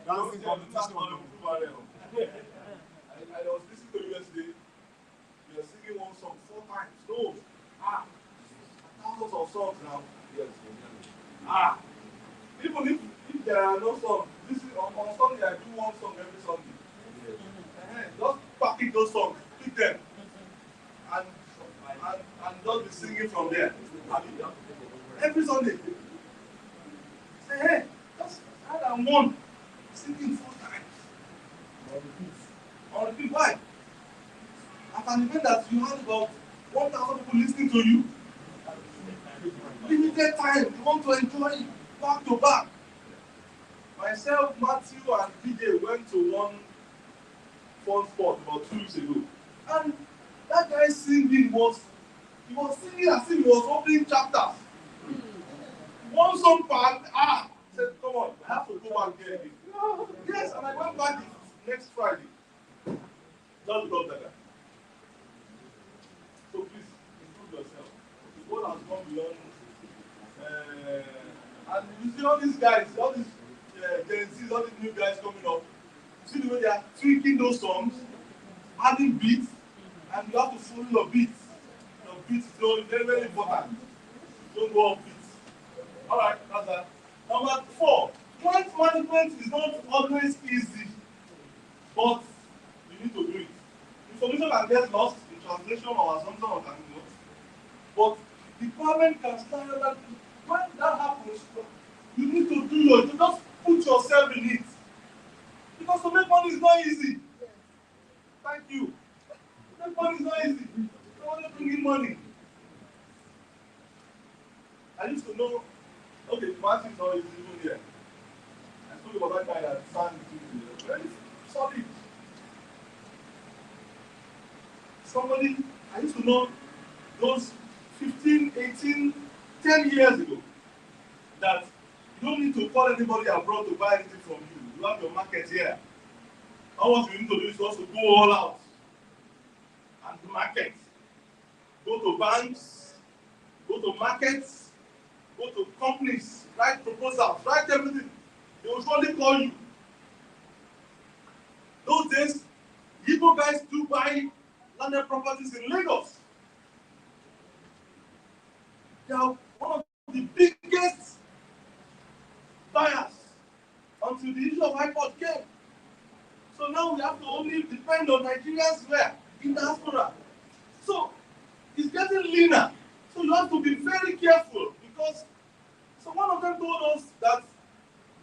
Dancing competition. I was listening to you yesterday. You are singing one song 4 times. No. Thousands of songs now. Yes. Even if there are no songs, on Sunday I do one song every Sunday. Just package those songs, pick them, and just be singing from there. Every Sunday. Say, hey, just add and one. Singing 4 times. On repeat. Why? At an event that you had about 1,000 people listening to you, limited time, you want to enjoy it back to back. Myself, Matthew, and DJ went to one fun spot about 2 weeks ago. And that guy singing was singing as if he was opening chapters. One song part, said, come on, I have to go back there again. Yes, and I went back next Friday. Just because that guy. So please, improve yourself. The world has gone beyond. And you see all these guys, all these Gen Zs, all these new guys coming up. You see the way they are tweaking those songs, adding beats, and you have to follow your beats. Your beats is very, very important. Don't go off beats. Alright, that's that. Number 4, client management is not always easy, but you need to do it. Information can get lost in translation or assumption or can be lost. But the government can stand that when that happens, you need to do your, to just put yourself in it. Because to make money is not easy. Thank you. To make money is not easy. You want to bring in money. I used to know, okay, the math is not easy even here. I told you about that guy that sang the very solid. Somebody, I used to know those 15, 18, 10 years ago, that you don't need to call anybody abroad to buy anything from you. You have your market here. All what you need to do is just to go all out and market. Go to banks, go to markets, go to companies, write proposals, write everything. They will surely call you. Those days, Igbo guys do buy landed properties in Lagos. They are one of the biggest buyers until the issue of High Court came. So now we have to only depend on Nigerians where? In diaspora. So it's getting leaner. So you have to be very careful because so one of them told us that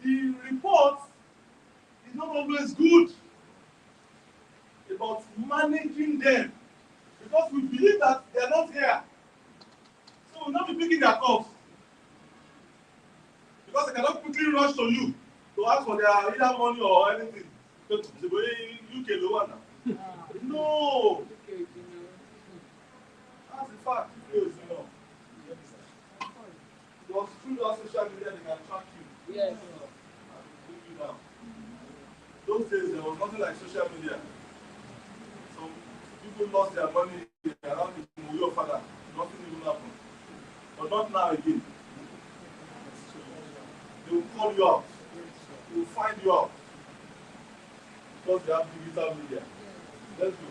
the report is not always good about managing them because we believe that they are not here. So we'll not be picking their calls because they cannot quickly rush to you to ask for their either money or anything. UK lower now. No. That's the fact. Because through that social media they can track you. Yes. And bring you down. Those days there was nothing like social media. So people lost their money around the Muyo father. Nothing even happened. But not now again. They will call you out. They will find you out. Because they have digital media. Let's go.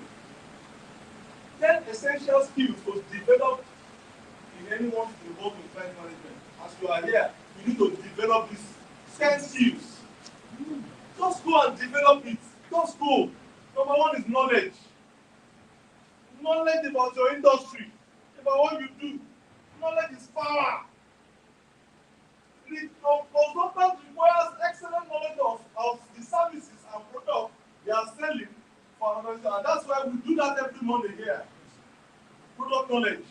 10 essential skills to develop in anyone involved in client management. As you are here, you need to develop these 10 skills. Just go and develop it. Just go. Number 1 is knowledge. Knowledge about your industry, about what you do. Knowledge is power. The consultant requires excellent knowledge of the services and products they are selling for an organization. And that's why we do that every Monday here. Product knowledge.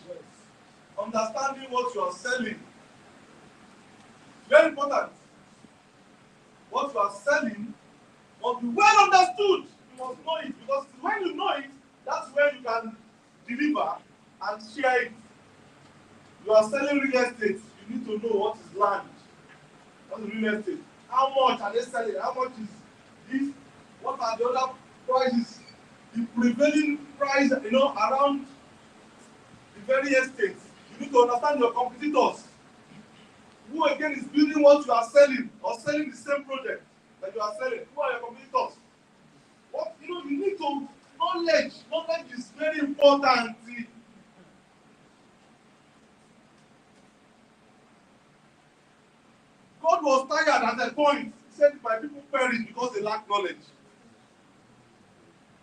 Understanding what you are selling. Very important. What you are selling must be well understood. You must know it because when you know it, that's where you can deliver and share it. You are selling real estate. You you need to know what is land, what is real estate, how much are they selling, how much is this, what are the other prices, the prevailing price, around the very estate. You need to understand your competitors. Who again is building what you are selling or selling the same project that you are selling? Who are your competitors? What you need to knowledge. Knowledge is very important. God was tired at a point. He said, "My people perish because they lack knowledge."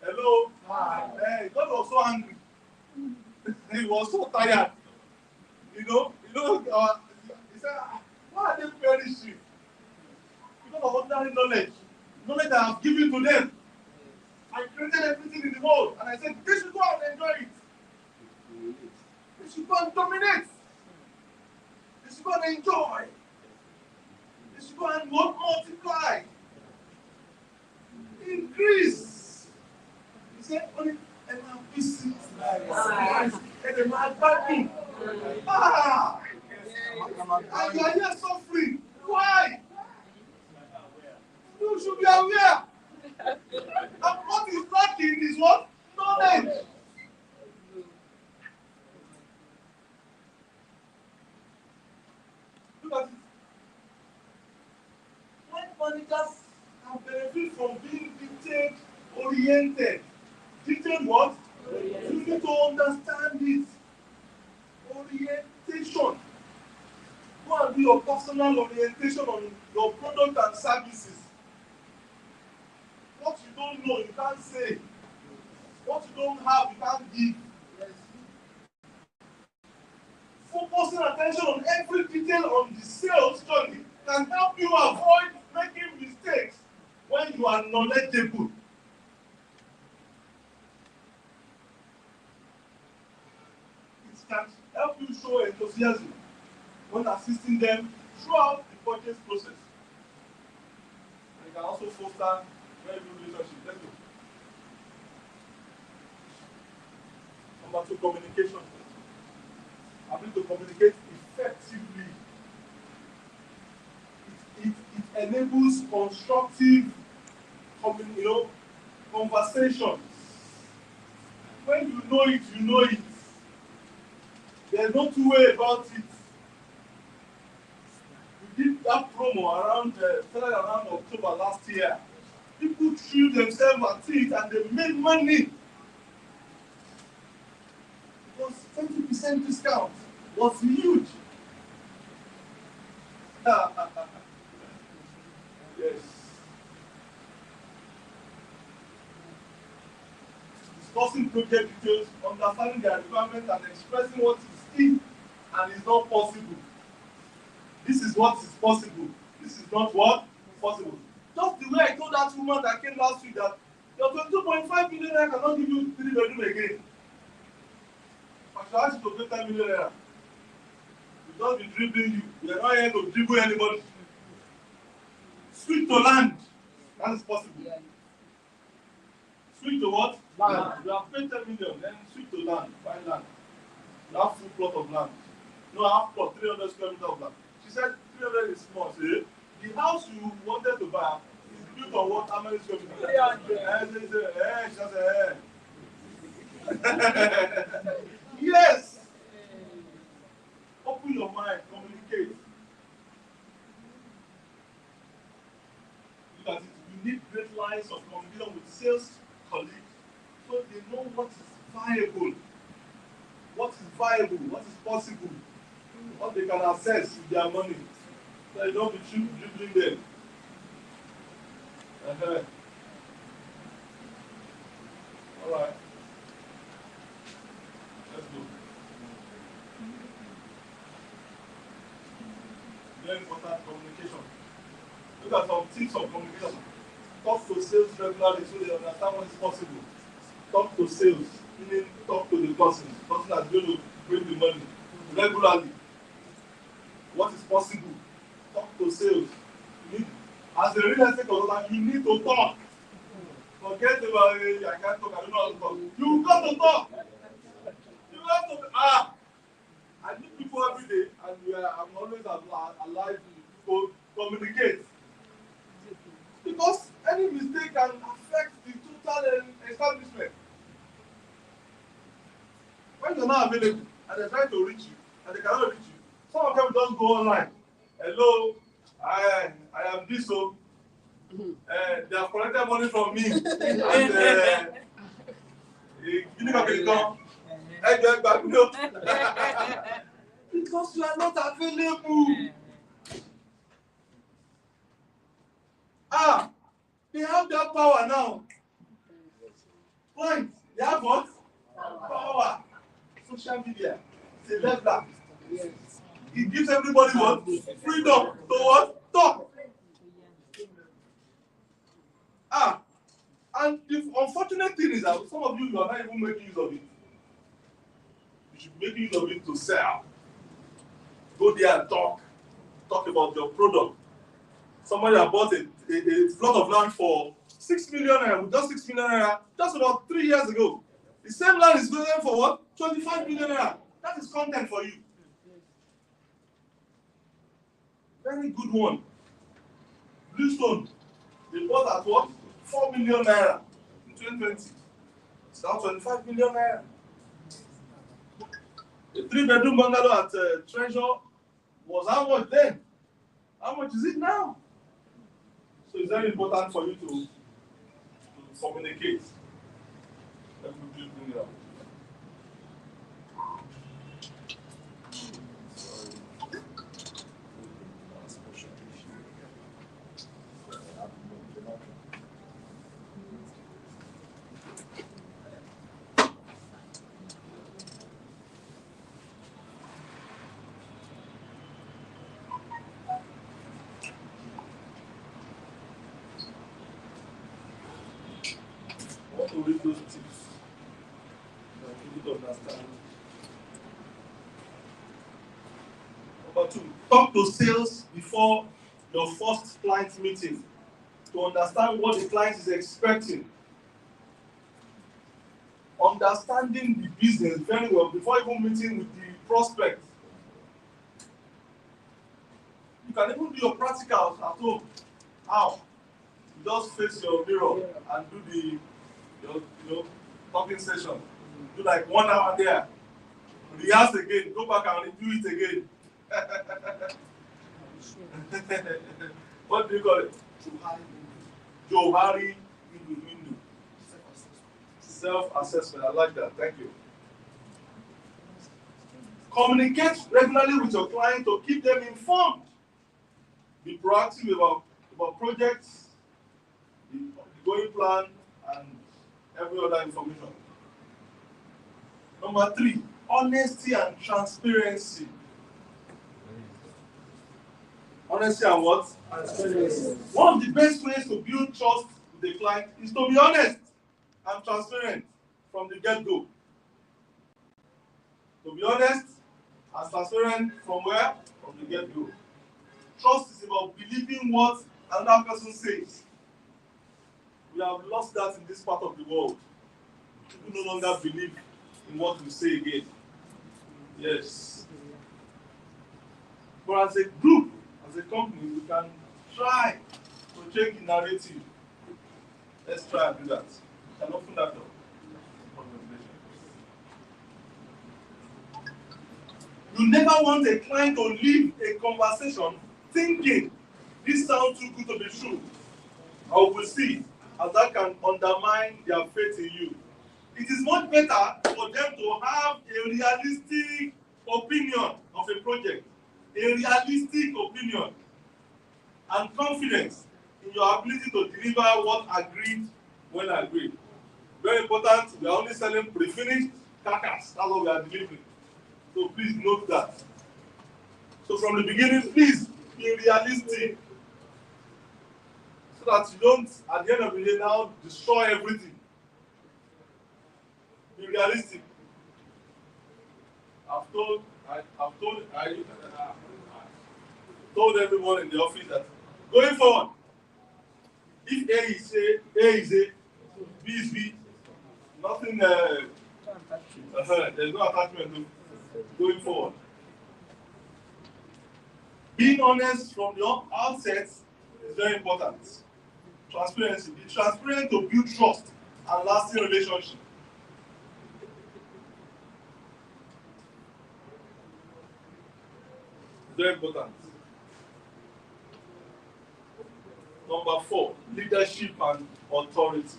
Hello? God was so angry. He was so tired. He said, "Why are they perishing? Because of ordinary knowledge. Knowledge that I have given to them. I created everything in the world, and I said, they should go out and enjoy it. They should go and dominate. They should go and enjoy. They should go and multiply. Increase." He said, "Only and I'm busy. And I'm backing. And you are here suffering. Why? You should be aware. And what is lacking is what? Knowledge. Look at it. When managers can benefit from being detail-oriented. Detail what? You need to understand it. Orientation. Go and do your personal orientation on your product and services. What you don't know, you can't say. What you don't have, you can't give. Focusing attention on every detail on the sales journey can help you avoid making mistakes when you are knowledgeable. It can help you show enthusiasm when assisting them throughout the purchase process. And it can also foster very good relationship. Let's go. Number 2, communication. Ability to communicate effectively. It enables constructive conversations. When you know it, you know it. There's no two way about it. We did that promo started around October last year. People threw themselves at it and they made money. It was 20% discount. It was huge. Yes. Discussing project details, understanding their requirements, and expressing what is in and is not possible. This is what is possible. This is not what is possible. Just the way I told that woman that came last week that your 22.5 million naira cannot give you 3 bedroom again. I should ask you to pay 10 million naira. We just be dribbling you. We are not here to dribble anybody. Switch to land. That is possible. Switch to what? Land. You have paid 10 million, then switch to land. Buy land. You have full plot of land. No, half plot, 300 square meters of land. She said 300 is small. See? The house you wanted to buy is built on what? How many square meters? She said, yes. Open your mind, communicate. Look at it. You need great lines of communication with sales colleagues so they know what is viable, what is possible, what they can access with their money. So you don't be dribbling them. All right. Let's go. Very important communication. Look at some tips of communication. Talk to sales regularly so they understand what is possible. Talk to sales, meaning talk to the person that's going to bring the money regularly. What is possible? Talk to sales. As a real estate consultant, you need to talk. Forget about it. I can't talk. I don't know how to talk. You got to talk. You have to. I meet people every day, and I'm always alive to communicate. Because any mistake can affect the total establishment. When you're not available, and they're trying to reach you, and they cannot reach you, some of them just go online. Hello, I am this, so they have collected money from me, and you need to because you are not available. They have that power now. Clients, they have what? Power. Social media. It's a leveler. It gives everybody what? Freedom to what? Talk. And the unfortunate thing is that some of you are not even making use of it. You should make use of it to sell. Go there and talk about your product. Somebody that bought a plot of land for 6 million naira, with just 6 million naira, just about 3 years ago. The same land is going for what? 25 million naira. That is content for you. Very good one. Bluestone, they bought at what? 4 million naira in 2020. It's now 25 million naira. A 3-bedroom bungalow at Treasure was how much then? How much is it now? So it's very important for you to communicate. Let me quickly bring it up. I want to read those tips that you need to understand. Number 2, talk to sales before your first client meeting to understand what the client is expecting. Understanding the business very well before even meeting with the prospect. You can even do your practicals at home. How? You just face your mirror and do your talking session. Do like 1 hour there. Rehearse again. Go back and do it again. What do you call it? Johari Windu. Self-assessment. I like that. Thank you. Communicate regularly with your client to keep them informed. Be proactive about projects, the going plan, and every other information. Number 3, honesty and transparency. Honesty and what? Transparency. One of the best ways to build trust with a client is to be honest and transparent from the get-go. To be honest and transparent from where? From the get-go. Trust is about believing what another person says. We have lost that in this part of the world. People no longer believe in what we say again. Yes. But as a group, as a company, we can try to change the narrative. Let's try and do that. We can open that door. You never want a client to leave a conversation thinking this sounds too good to be true, or we'll see, as that can undermine their faith in you. It is much better for them to have a realistic opinion of a project, a realistic opinion, and confidence in your ability to deliver what agreed when agreed. Very important, we are only selling pre-finished carcass. That's what we are delivering. So please note that. So from the beginning, please be realistic, so that you don't, at the end of the day, now destroy everything. Be realistic. I've told everyone in the office that going forward, if A is A, B is B, nothing. There's no attachment going forward. Being honest from the outset is very important. Transparency. Be transparent to build trust and lasting relationship. Very important. Number 4, leadership and authority.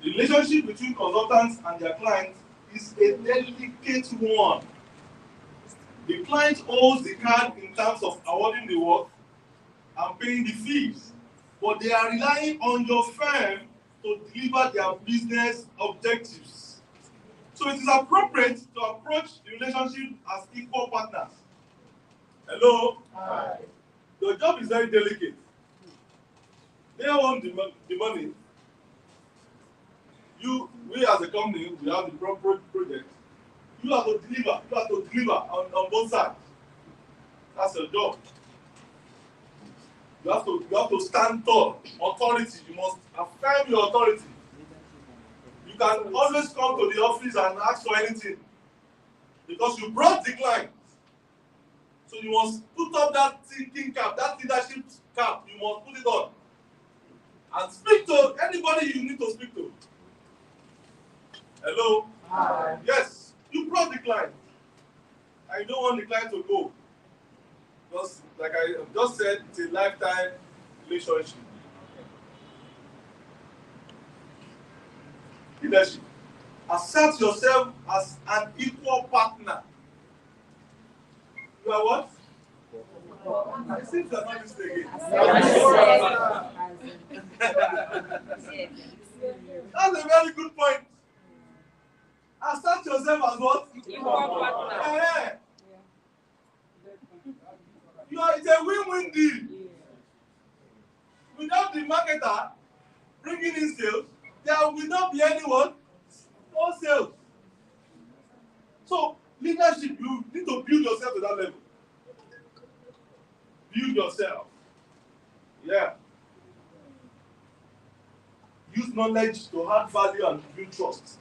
The relationship between consultants and their clients is a delicate one. The client holds the card in terms of awarding the work and paying the fees, but they are relying on your firm to deliver their business objectives. So it is appropriate to approach the relationship as equal partners. Hello? Hi. Your job is very delicate. They want the money. We as a company, we have the proper project. You have to deliver. You have to deliver on both sides. That's your job. You have to stand tall. Authority. You must affirm your authority. You can always come to the office and ask for anything because you brought the client. So you must put up that thinking cap, that leadership cap. You must put it on and speak to anybody you need to speak to. Hello? Hi. Yes, you brought the client. I don't want the client to go. Because, like I just said, it's a lifetime relationship. Leadership. Accept yourself as an equal partner. You are what? It seems you're not listening again. That's a very good point. Accept yourself as what? Equal partner. It's a win-win deal. Without the marketer bringing in sales, there will not be anyone, no sales. So, leadership, you need to build yourself to that level. Build yourself. Yeah. Use knowledge to add value and build trust.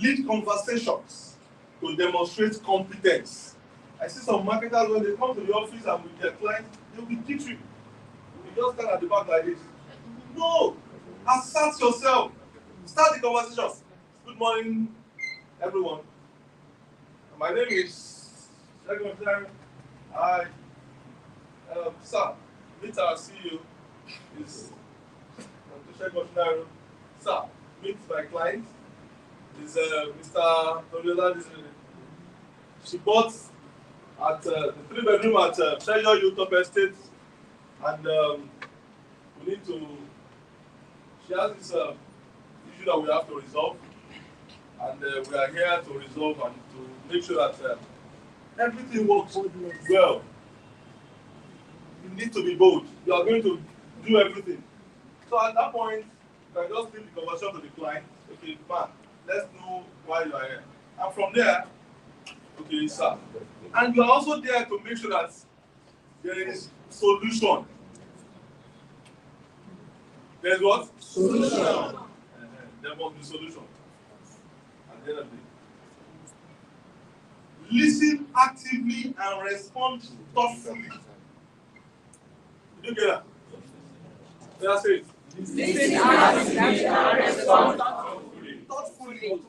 Lead conversations to demonstrate competence. I see some marketers when they come to the office and with their clients, they'll be teaching. You just stand at the back like this. No! Assert yourself. Start the conversations. Good morning, everyone. My name is Secretary. Hi. Sir, meet our CEO. Is Secretary. Sir, meet my client. Is Mr. Toriola. She bought at the 3-bedroom at Treasure Youth Estate, and we need to. She has this issue that we have to resolve, and we are here to resolve and to make sure that everything works well. You need to be bold. You are going to do everything. So at that point, you can just leave the conversation to the client. Okay, man, let's know why you are here. And from there, okay, sir. And you are also there to make sure that there is solution. There's what? Solution. There must be solution. At the end of the day. Listen actively and respond thoughtfully. Did you get that? That's it. Listen actively and respond thoughtfully.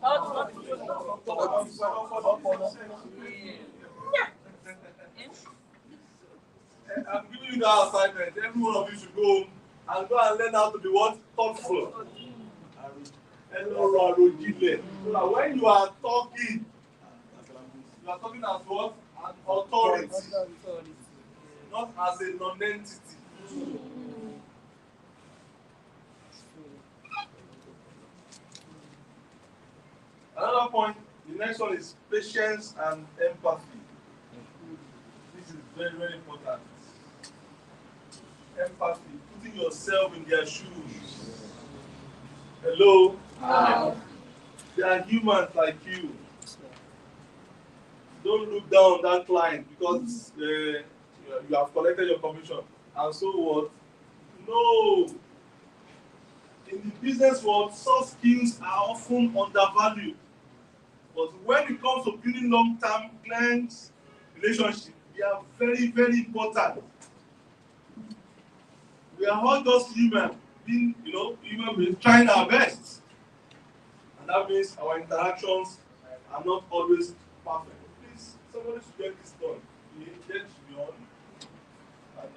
I'm giving you that assignment. Every one of you should go and learn how to be what? Thoughtful. So that when you are talking as what? An authority. Not as a non-entity. Another point, the next one is patience and empathy. This is very, very important. Empathy, putting yourself in their shoes. Hello? Wow. They are humans like you. Don't look down on that client because you have collected your commission. And so what? No. In the business world, soft skills are often undervalued. But when it comes to building long-term client relationship, They are very, very important. We are all just human, being, human beings, trying our best. And that means our interactions are not always perfect. Please, somebody should get this done. The engagement should be on, and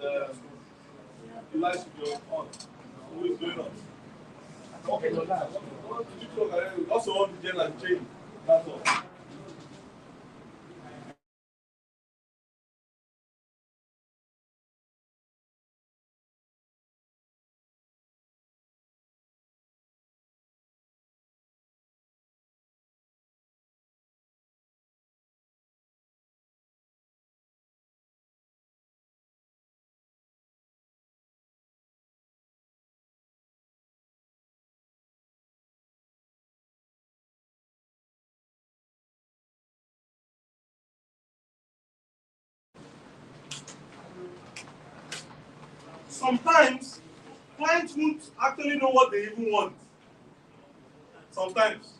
the light should be on. Who is going on? Okay, also want the gel and chain. That's all. Sometimes clients won't actually know what they even want. Sometimes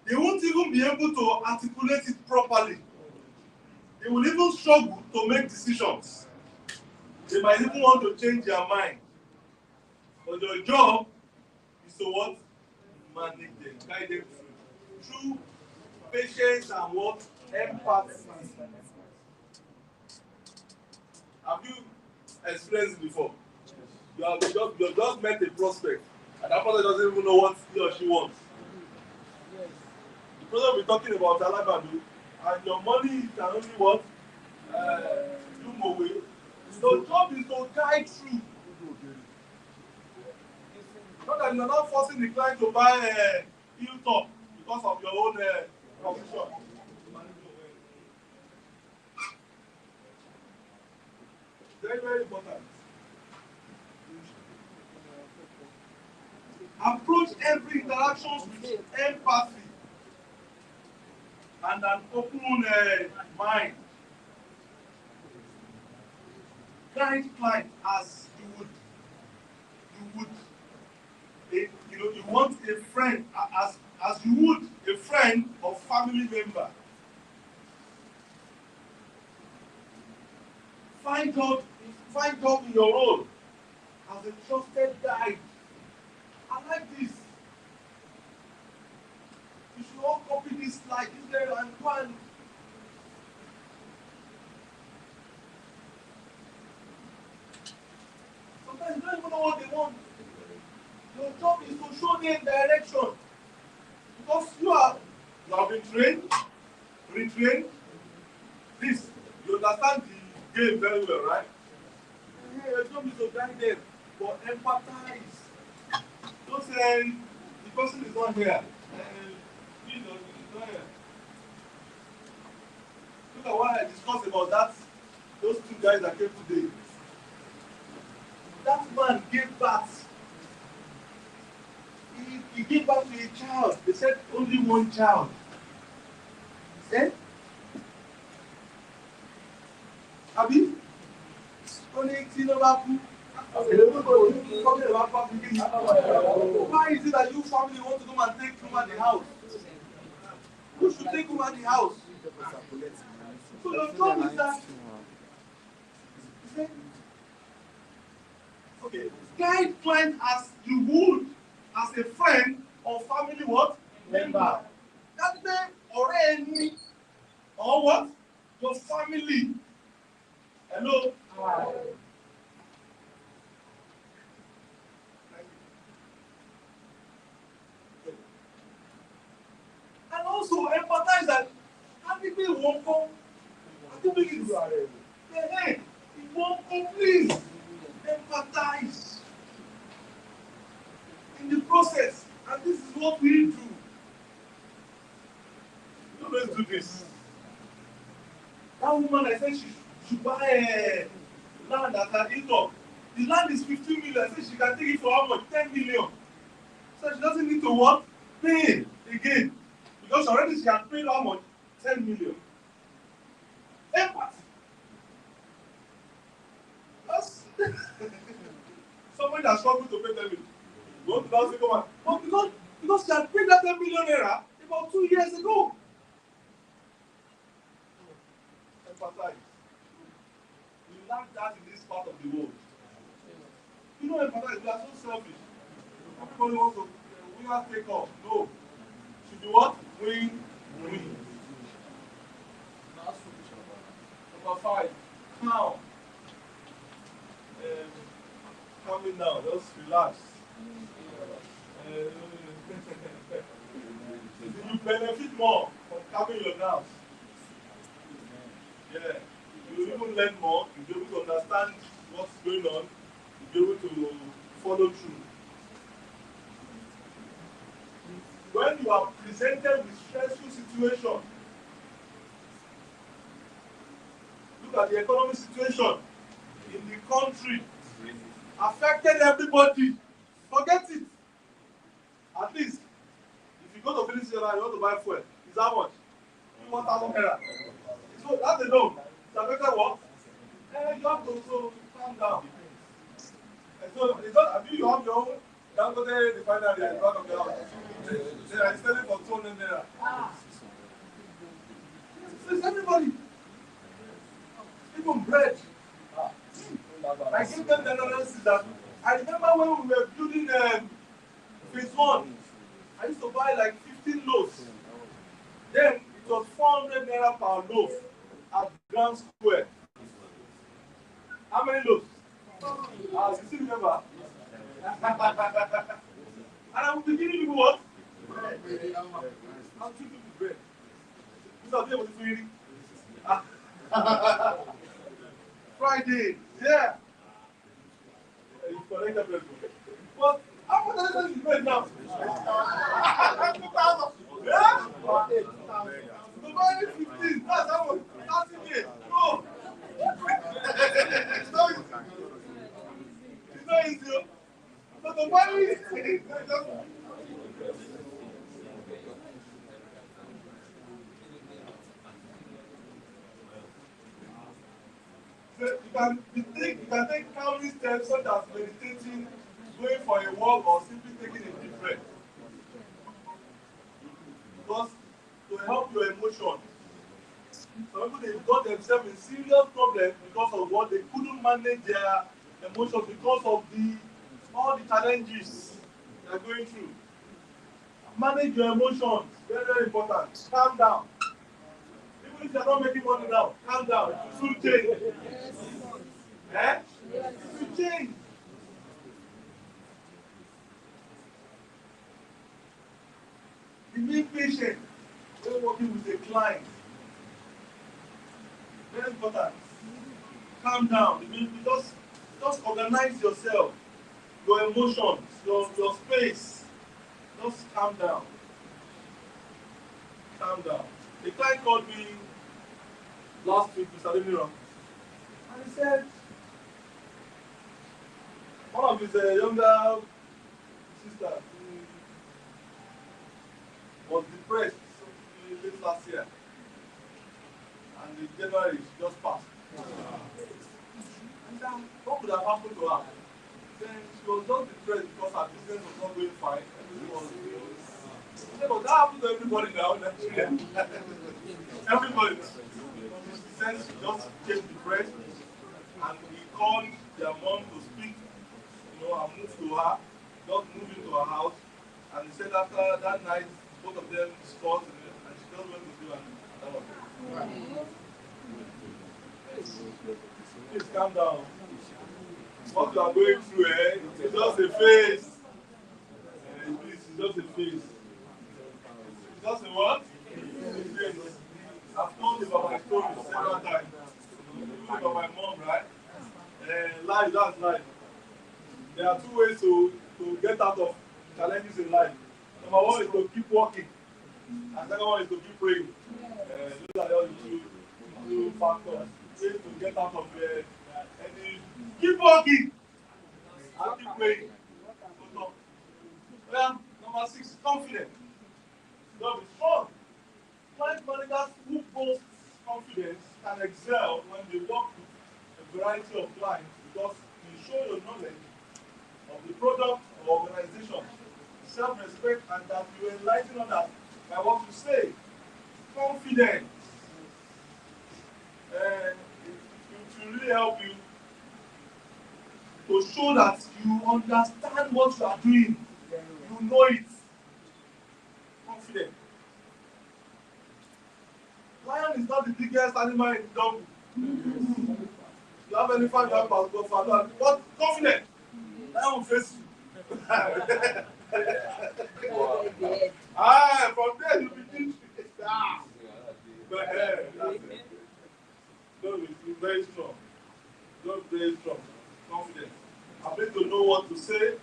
they won't even be able to articulate it properly. They will even struggle to make decisions. They might even want to change their mind. But your job is to what? Manage them, guide them through patience and what? Empathy. Have you experienced it before? You have just met a prospect, and that person doesn't even know what he or she wants. The person will be talking about Alabadu, and your money can only what? Do more way. So job is to guide through. Not that you're not forcing the client to buy a Hilltop because of your own provision. Very, very important. Approach every interaction with empathy and an open mind. Guide client as you want a friend as you would a friend or family member. Find God in your role as a trusted guide. I like this. You should all copy this slide there and go and sometimes you don't even know what they want. Your job is to show them direction. Because you have been trained, retrained. This, you understand the game very well, right? Your job is to guide them, but empathize. Don't say the person is not here. He's not here. Look at what I discussed about those two guys that came today. That man gave birth. He gave birth to a child. They said only one child. Then, Abi, only 18 over two. Why is it that you family want to come and take Kuma the house? Who should take Kuma the house? So your job is that. Okay, guide client as you would as a friend or family what? Member. That day or any or what? Your family. Hello? Hi. And also empathize that people won't come. Hey, it won't come, please. Empathize in the process, and this is what we do. Let's do this. That woman, I said she should buy a land at her Hilltop. The land is 15 million. I said she can take it for how much? 10 million. So she doesn't need to what? Pay again. Because already she has paid how much? 10 million. Empathy. That's somebody that struggled to pay 10 million. Go to that second one. But because she had paid that 10 million naira about 2 years ago. empathize. We lack that in this part of the world. You don't empathize, we are so selfish. Everybody wants to winner take off. No. Should be what? Win, win. Number 5, calm. Calming down, just relax. You benefit more from calming your nerves. Yeah. You even learn more, you'll be able to understand what's going on, you'll be able to follow through. When you are presented with stressful situation, look at the economic situation in the country, affected everybody. Forget it. At least, if you go to filling station and you want to buy fuel, it's how much? 1,000 naira. So that's alone. It's affected what? You have to so calm down. So it's not, I mean, you have your own Dangote refinery at the back of the house. They are selling for 200 naira. So it's everybody. Even bread. I gave them the analysis that I remember when we were building phase 1, I used to buy like 15 loaves. Then it was 400 naira per loaf at Grand Square. How many loaves? You still remember? And I will be giving people what? Bread. I'll treat people bread. This is what you're doing. Friday, yeah. You collect the bread. But how much is the bread now? 2,000. Yeah? So buy 15. That's how much. 30 days. No. It's not easy. It's not easy. So the money is just. You can take countless steps such as meditating, going for a walk, or simply taking a deep breath. Because to help your emotions. Some people they got themselves in serious problems because of what they couldn't manage their emotions because of all the challenges they are going through. Manage your emotions, very, very important. Calm down. Even if you are not making money now, calm down. It will change. Eh? It will change. Be patient when working with a client. Very important. Calm down. Just organize yourself, your emotions, your space. Just calm down. Calm down. The client called me last week, Mr. Demiro, and he said one of his younger sisters was depressed late last year, and in January she just passed. And what could have happened to her? Then she was just depressed because her business was not going fine. But that happens to everybody now in Nigeria. Everybody. She said she just became depressed, and he called their mom to speak, and move to her, just move into her house. And he said after that night, both of them discussed, and she just went to do and that was it. Please calm down. What you are going through, it's just a phase. Please, it's just a phase. It's just a what? A phase. I've told you about my story several times. Even about my mom, right? Life, that's life. There are 2 ways to get out of challenges in life. Number 1 is to keep working. And second one is to keep praying. Those are the other two factors. Ways to get out of any. Keep working and keep praying. Well, number 6, confidence. Don't be strong. Client managers who boast confidence can excel when they work with a variety of clients because you show your knowledge of the product or organization, self-respect, and that you enlighten others by what you say. Confidence. it will really help you to show that you understand what you are doing. You know it. Confident. Lion is not the biggest animal in the jungle. You have elephant, you have buffalo, but confident. Lion will face you. From there you begin to but that's it. Don't be very strong. Don't be very strong. Confident. Ability to know what to say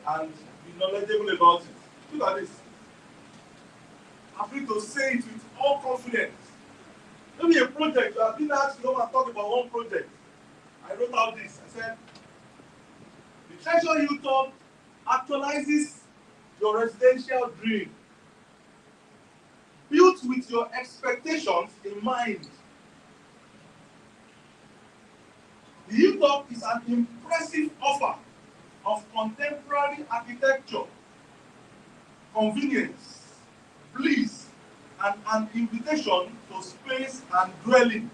and be knowledgeable about it. Look at this. Ability to say it with all confidence. Maybe a project, you have been asked to come and talk about one project. I wrote out this. I said, the Treasure Hilltop actualizes your residential dream. Built with your expectations in mind. The Hilltop is an impressive offer of contemporary architecture, convenience, bliss, and an invitation to space and dwelling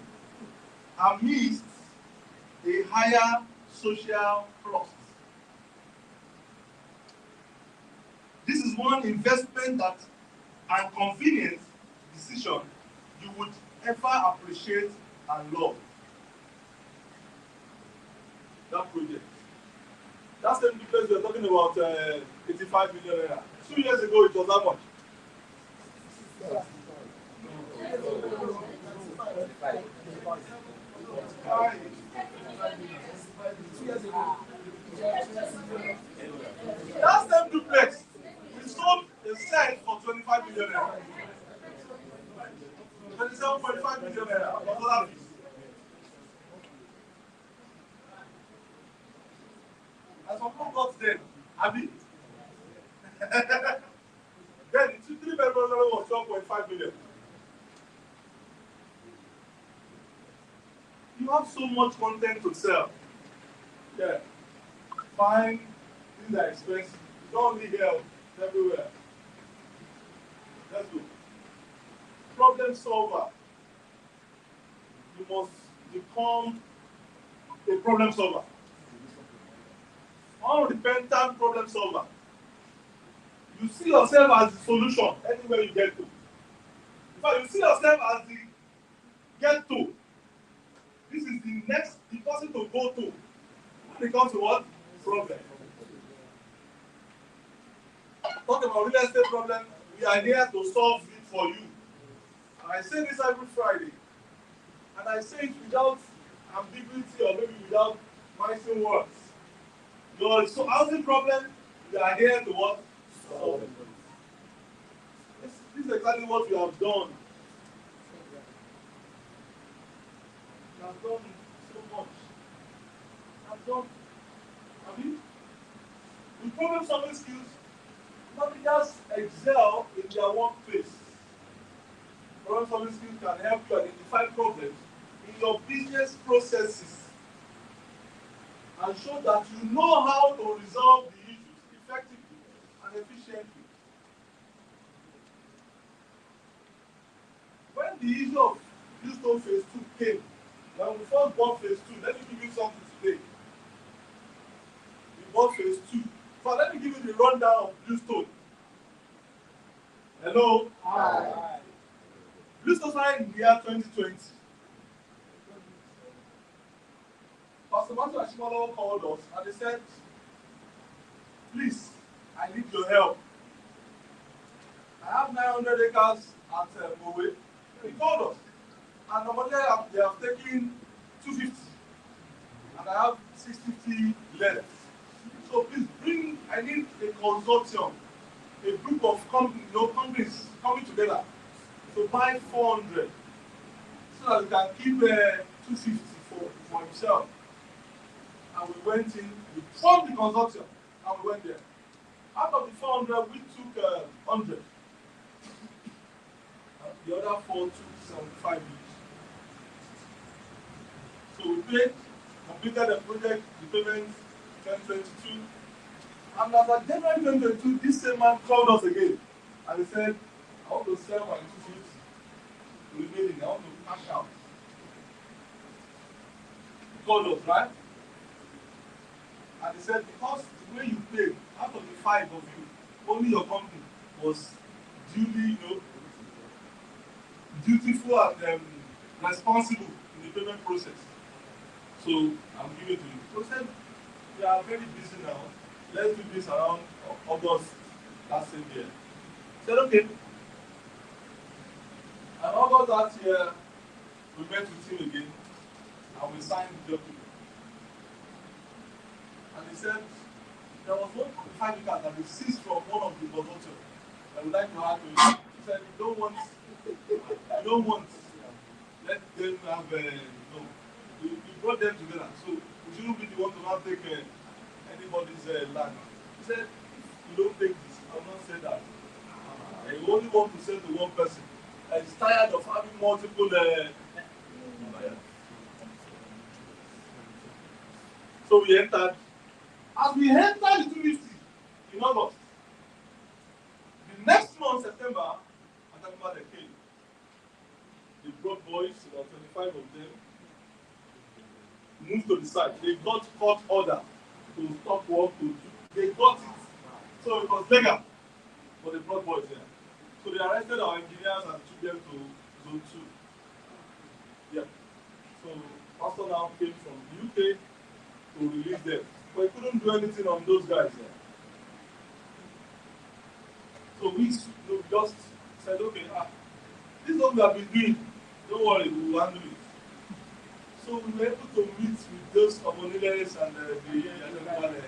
amidst a higher social trust. This is one investment that and convenient decision you would ever appreciate and love. That project. That's the place we are talking about 85 million naira. 2 years ago it was how much? That's the duplex. We sold a set for 25 million naira. 27.5 million naira. And some people got them. Abi? Then the 3 bedroom was 12.5 million. You have so much content to sell. Yeah. Fine. Things are expensive. You don't need help everywhere. Let's go. Problem solver. You must become a problem solver. Unrepentant problem solver. You see yourself as the solution anywhere you get to. In fact, you see yourself as the get to. This is the person to go to when it comes to what? Problem. Talk about real estate problem, we are here to solve it for you. And I say this every Friday. And I say it without ambiguity or maybe without mixing words. Your housing problem, we are here to what? Solve it. This is exactly what we have done. We have done so much. I mean, with problem solving skills, managers excel in their workplace. Problem solving skills can help you identify problems in your business processes and show that you know how to resolve the issues effectively and efficiently. When the issue of Houston Phase 2 came, when we first bought Phase 2, let me give you something today. We bought Phase 2. But let me give you the rundown of Bluestone. Hello? Hi. Bluestone started in the year 2020. Pastor Matthew Ashimolo called us and they said, please, I need your help. I have 900 acres at Mowe. He called us. And normally they have taken 250. And I have 650 left. So please I need a consortium, a group of companies coming together to buy 400 so that we can keep 250 for himself. And we went in, we formed the consortium, and we went there. Out of the 400, we took 100. And the other 4 took 75 each. So we paid, completed the project, the payment 2022. And as at January 2022, this same man called us again. And he said, I want to sell my 250 remaining. I want to cash out. called us, right? And he said, because the way you paid, out of the 5 of you, only your company was duly, dutiful and responsible in the payment process. So I'm giving it to you. So he said, we are very busy now. Let's do this around August last same year. I said, okay. And August last year, we met with him again and we signed the document. And he said, there was 1.5 acres that we seized from one of the consortium. I would like to add to it. He said, you don't want, let them have, we brought them together. So we shouldn't be the one to not take anybody's land. He said, if you don't take this, I will not say that. And you only want to sell to one person. And he's tired of having multiple. So we entered. As we entered the 250 in August, the next month, September, they came. They brought boys, about 25 of them, moved to the site. They got court order to stop work. They got it. So it was legal. But they brought boys there. So they arrested our engineers and took them to Zone 2. Yeah. So Pastor now came from the UK to release them. But he couldn't do anything on those guys there. So we just said, okay, this is what we have been doing. Don't worry, we will handle it. So we were able to meet with those Omoniles and the Yanemale.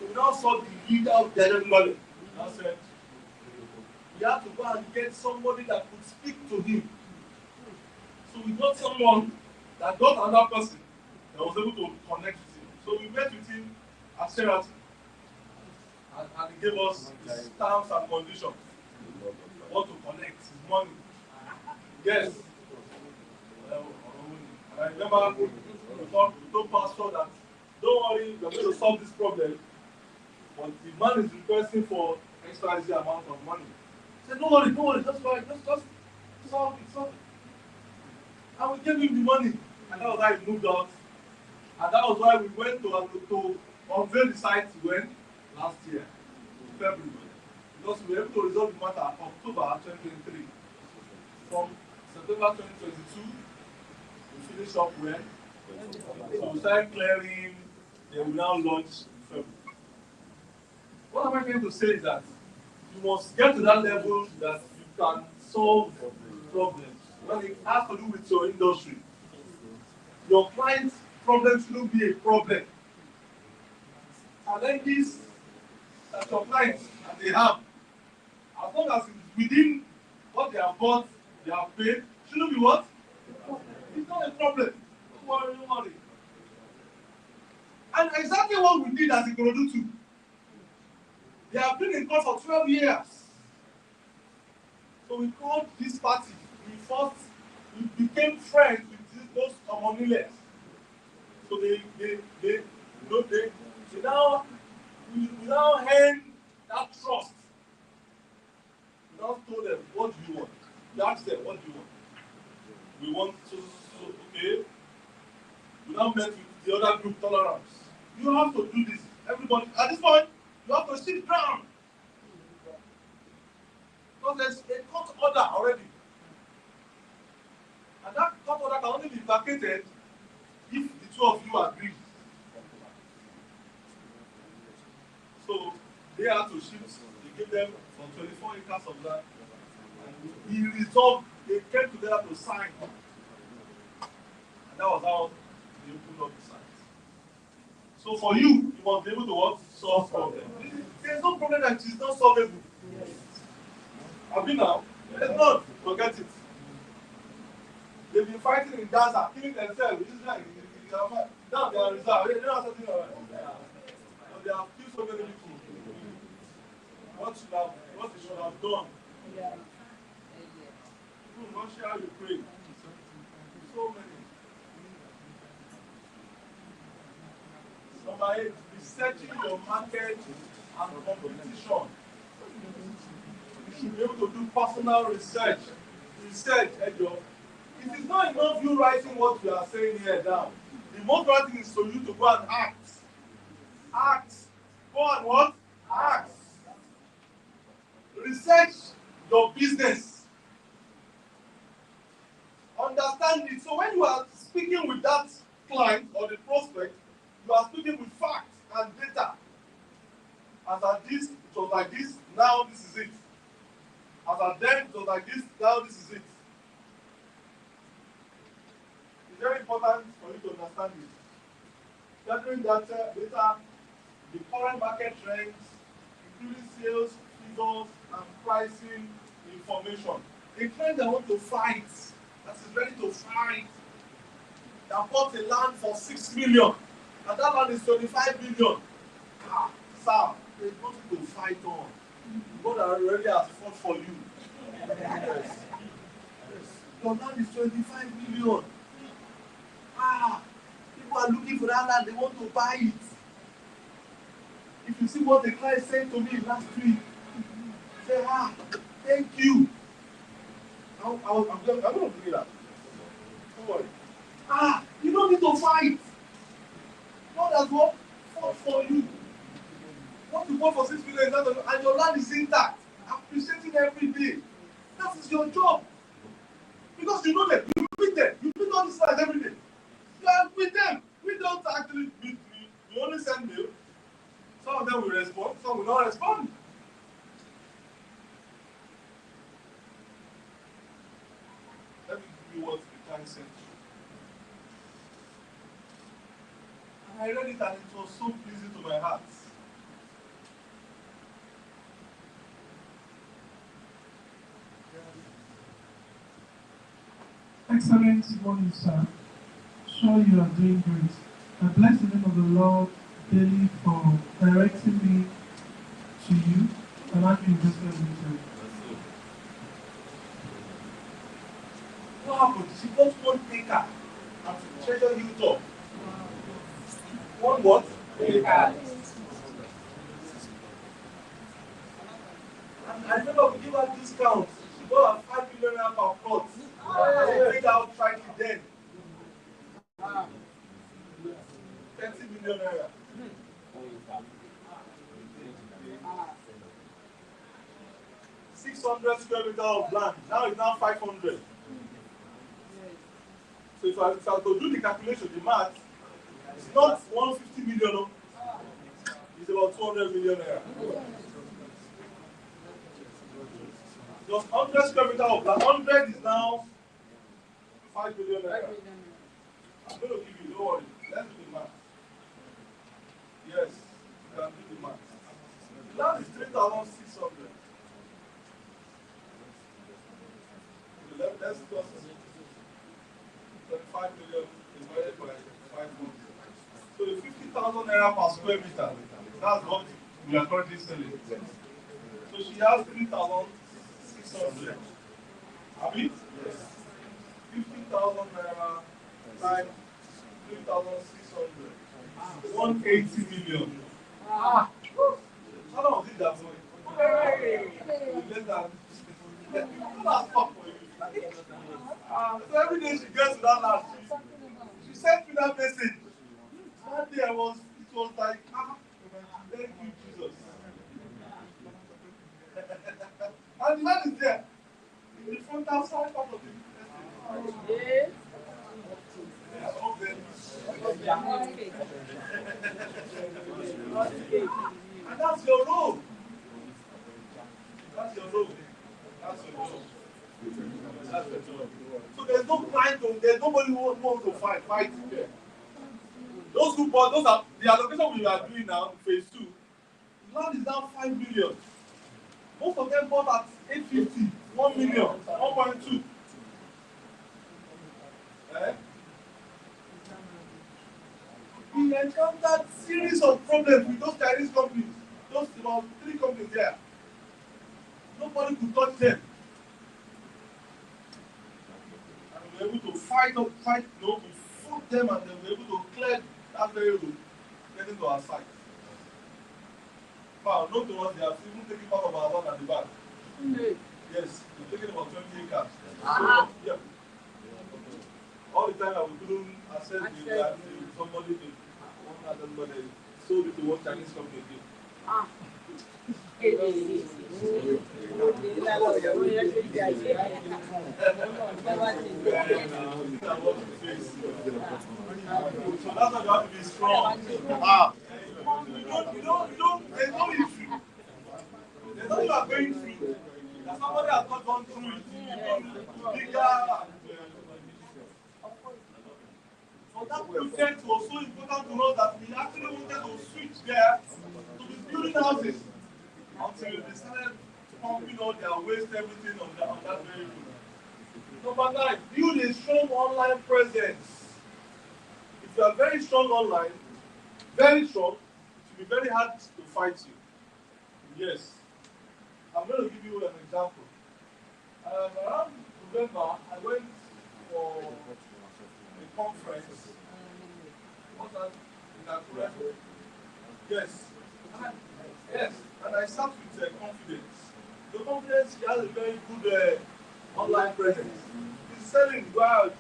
So we now saw the leader of the Yanemale. Now said, we had to go and get somebody that could speak to him. So we got someone that got another person that was able to connect with him. So we met with him at Sheraton. And he gave us his terms and conditions. What to connect, his money. Yes. And I remember we told Pastor that, don't worry, we're going to solve this problem. But the man is requesting for XYZ amount of money. He said, don't worry, just solve it. And we gave him the money. And that was how he moved out. And that was why we went to unveil the site when? Last year, February. Because we were able to resolve the matter October 2023. From September 2022, we finished up when? So we started clearing, then we now launch in February. What am I trying to say is that you must get to that level that you can solve problems. When it has to do with your industry, your client's problem shouldn't be a problem. Challenges that your clients and they have, as long as it's within what they have bought, they have paid, shouldn't be what? It's not a problem. Don't worry. And exactly what we did as Ikorodu too. They have been in court for 12 years. So we called this party. We became friends with those Omoniles. So we now hand that trust. We now told them, what do you want? We asked them, what do you want? We want okay. We now met with the other group, Tolerance. You have to do this. Everybody, at this point, you have to sit down. Because there's a court order already. And that court order can only be vacated if the two of you agree. So they had to shift. They gave them from 24 acres of land. And he resolved, they came together to sign. And that was how they opened up the site. So for you must be able to what? Solve problems. There's no problem that is not solvable. Yes. Have you now? There's not. Forget it. They've been fighting in Gaza, killing themselves. Now they are reserved. They don't have something like that. They have killed so many people. What they should have done? Russia, Ukraine. So many. Number 8, researching your market and competition. You should be able to do personal research. Research, Ejo. It is not enough you writing what we are saying here down. The most important thing is for you to go and act. Act. Go and what? Act. Research your business. Understand it. So when you are speaking with that client or the prospect, you are speaking with facts and data. As at this, it was like this, now this is it. As at then, it was like this, now this is it. It's very important for you to understand it. Gathering data, the current market trends, including sales, figures, and pricing information. A client that wants to fight, that is ready to fight, that bought a land for 6 million, and that land is 25 million. Ah, sir, there's nothing to fight on. God already has fought for you. Yes. Your land is 25 million. Ah, people are looking for that land, they want to buy it. If you see what the client said to me last week, say, thank you. I'm going to bring it up. Don't worry. You don't need to fight. God has what? Fought for you. What you bought for 6 million and your land is intact. Appreciating every day. That is your job. Because you know them. You meet them. You meet all these guys every day. You are with them. We don't actually meet. We only send mail. Some of them will respond. Some will not respond. Let me give you what the client sent you. And I read it and it was so pleasing to my heart. Excellent morning, sir. Sure you are doing great. I bless the name of the Lord daily for directing me to you and having invested with you. What happened? She got one taker at Treasure Hilltop. One what? Taker. And I remember we gave her discount. She got a 5 million naira per plot. She paid out trying to then. 30 million naira. 600 square meters of land. Now it's now 500. So if I to do the calculation, the math, it's not 150 million. It's about 200 million naira. Just 100 square meters of land. 100 is now 5 million naira. I'm going to give you, don't worry. Let's do the math. Yes, you can do the math. The land is 3,600. Let's just 25 million divided by 500. So the 50,000 naira per square meter, that's what we are currently selling. So she has 3,600. Have it? Yes. 50,000 naira times 3,600. 180 million. How long was it that way? Less than. That's fuck for you. So every day she gets to that land, she sent me that message. That day it was like, thank you, Jesus. And the man is there. In the front outside part of the yes. And that's your role. That's your role. That's your role. That's your job. So there's no client, there's nobody who wants to fight here. Those who bought, those are the allocation we are doing now, phase 2. The land is now 5 million. Most of them bought at 850, 1 million, 1.2. We encountered series of problems with those Chinese companies. Those about 3 companies there. Nobody could touch them. And we were able to we fought them and then we were able to clear that very road, getting to our site. Wow, not to us, they have even taken part of our land at the back. Yes, they're taking about 20 acres. So, yeah. all the time I couldn't access that somebody to somebody sold it to one Chinese company again. Ah. So that's why you have to be strong. There's no issue. There's nothing you are going through. That somebody has not gone through it. Bigger. So that project was so important to us that we actually wanted to switch there to be building houses until they started pumping all their waste, everything on that very road. Number 9, build a strong online presence. If you are very strong online, very strong, it will be very hard to fight you. Yes. I'm going to give you an example. Around November, I went for a conference. What's that? In Akure. Yes. Yes. And I sat with confidence. The confidence, he has a very good online presence. He's selling well.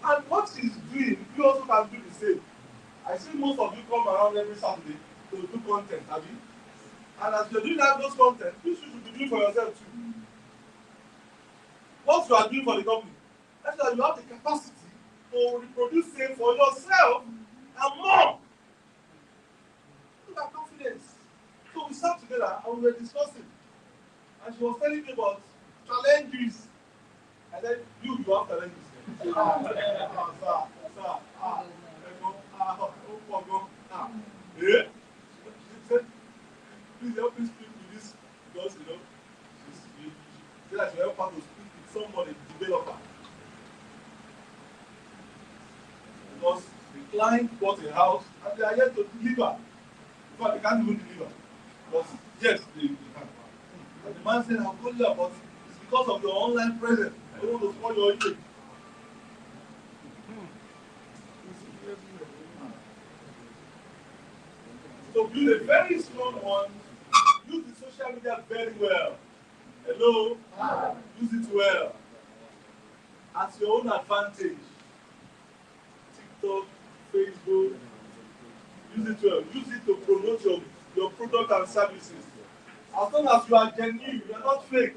And what he's doing, you also can do the same. I see most of you come around every Saturday to do content, have you? And as you're doing those content, you should be doing for yourself too. What you are doing for the company, that's why you have the capacity to reproduce same for yourself and more. Look at confidence. So we sat together and we were discussing. And she was telling me about challenges. I said, you have challenges. Yeah. She said, please help me speak with this because she said that she help her to speak with somebody, developer. Because the client bought a house and they are yet to deliver. In fact, they can't even deliver. But yes, they can. And the man said, I'll call you about it. It's because of your online presence. I don't want to spoil your image. So build a very strong one. Use the social media very well. Hello? Use it well. At your own advantage. TikTok, Facebook. Use it well. Use it to promote your product and services. As long as you are genuine, you are not fake.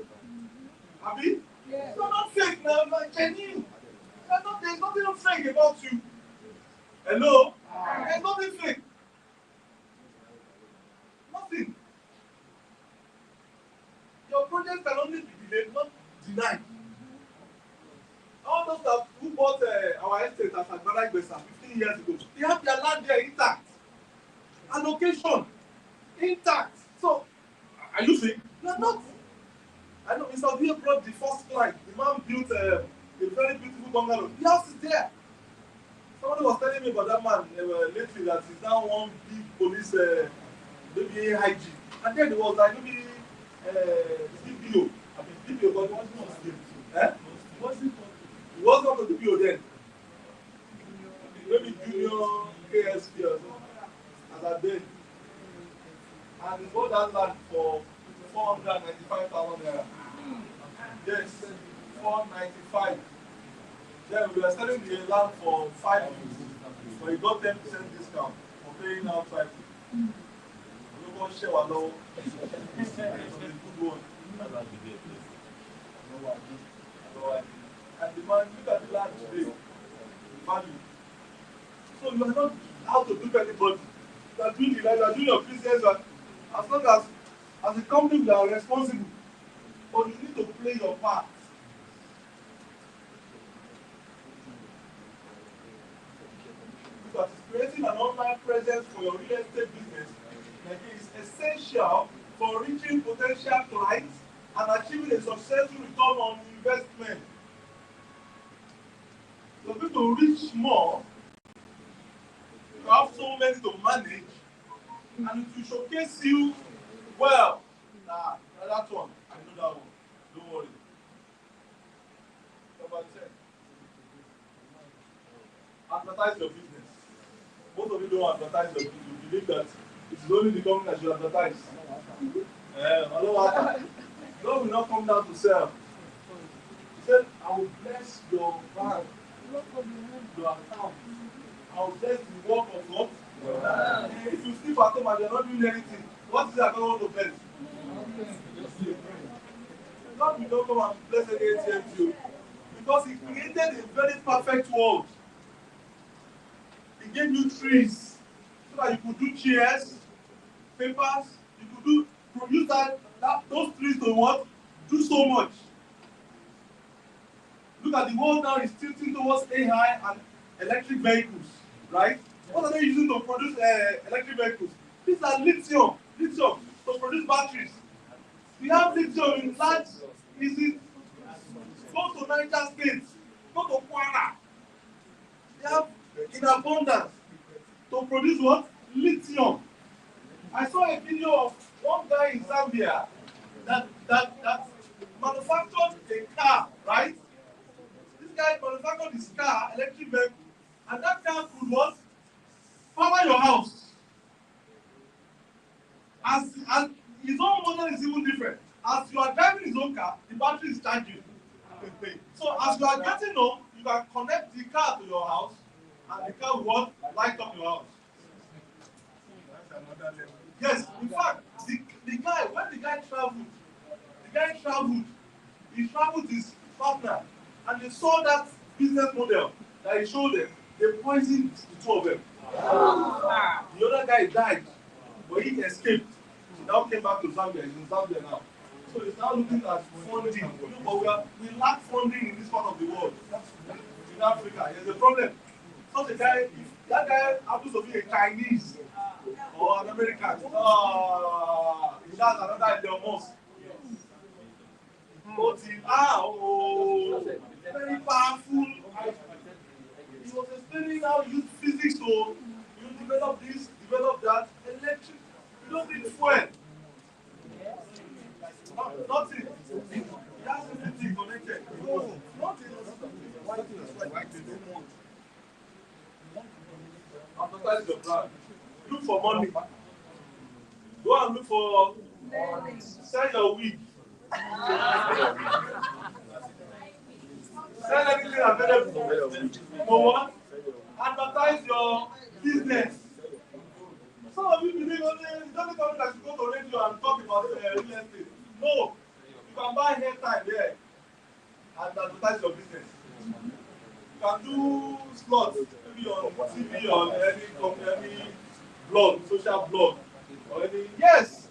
Abi? Yes. You are not fake now, you are genuine. There's nothing fake about you. Hello? There's nothing fake. Nothing. Your project can only be delayed, not denied. All those who bought our estate as Agbada Igbesa 15 years ago, they have their land there intact. Allocation intact. So, are you fake? You are not. I know Mr. Obi brought the first client. The man built a very beautiful bungalow. The house is there. Somebody was telling me about that man lately that he's now one big police, maybe IG. And then there was like maybe DPO. I mean, DPO, but what's not his name? He was not the DPO then. Maybe Junior KSP or something. As I did. And he bought that land for 495,000 naira. Yes, 495. Then we were selling the land for 550, but he got 10% discount for paying out 550. We won't share our law. It's a good one. And the man, look at the land today, the value. So you are not out to dupe anybody. You are doing your business, as long as a company, you are responsible. But you need to play your part. Because creating an online presence for your real estate business is essential for reaching potential clients and achieving a successful return on investment. For people to reach more, you have so many to manage, and it will showcase you well. That one, I know that one. Don't worry. Number 10. Advertise your business. Most of you don't advertise your business. You believe that it is only the company that should advertise. God will not come down to sell. He said, I will bless your bank Your account. I'll bless the work of God. If you sleep at home and you're not doing anything, what is it that God want to bless? God will not come and bless any ATM to you. Because He created a very perfect world. He gave you trees so that you could do chairs, papers, you could produce those trees to what? Do so much. Look at the world now is tilting towards AI and electric vehicles, right? What are they using to produce electric vehicles? These are lithium to produce batteries. We have lithium in large, is it? Go to Niger State, go to Kwara. They have in abundance to produce what? Lithium. I saw a video of one guy in Zambia that manufactured a car, right? This guy manufactured his car, electric vehicle, and that car could what? Power your house. As his own model is even different. As you are driving his own car, the battery is charging. So as you are getting home, you can connect the car to your house, and the car will what? Light up your house. Yes, in fact, the guy, when the guy traveled, he traveled his partner, and they saw that business model that he showed them. They poisoned the two of them. The other guy died, but he escaped. He now came back to Zambia. He's in Zambia now. So he's now looking at funding. But we lack funding in this part of the world. In Africa, there's a problem. Such a guy, if that guy happens to be a Chinese or an American, he has another Elon Musk. But very powerful. He was explaining how you use physics to develop this, develop that. Electric, you don't need fuel. Nothing. It has everything connected. No, nothing. Advertise your brand. Look for money. Go and look for sell your wig. Sell anything available. For what? Advertise your business. Some of you believe only don't come that you go to radio and talk about real estate. No. You can buy airtime there and advertise your business. You can do slots, maybe on TV or any blog, social blog. Or any yes.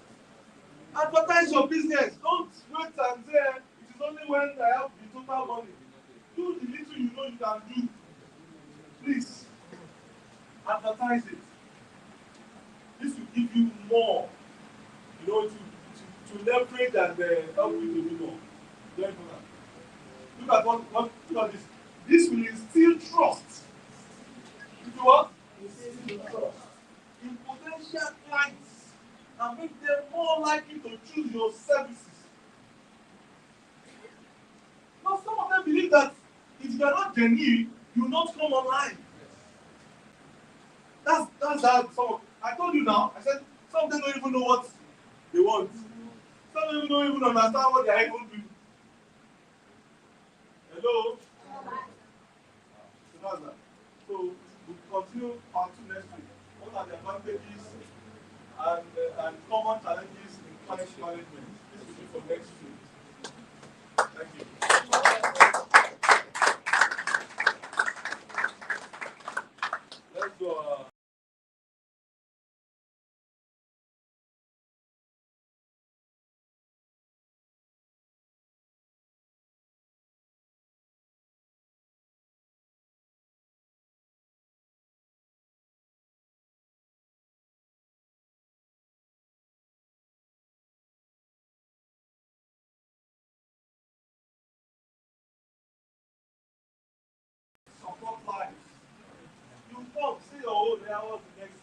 Advertise your business. Don't wait and say it is only when I have the total money. Do the little you know you can do. Please advertise it. This will give you more, to leverage and help you to do more. Very important. Look at this. This will instill trust. Into what? Instill trust. In potential clients and make them more likely to choose your services. Now, some of them believe that if you are not genuine, you will not come online. That's how I told you now. I said some of them don't even know what they want. Some of them don't even understand what they are even doing. Hello? So that's that. So we'll continue part 2 next week. What are the advantages and common challenges in client management? This will be for next week. Thank you. Let's go. Support life. You come, see your own hours the next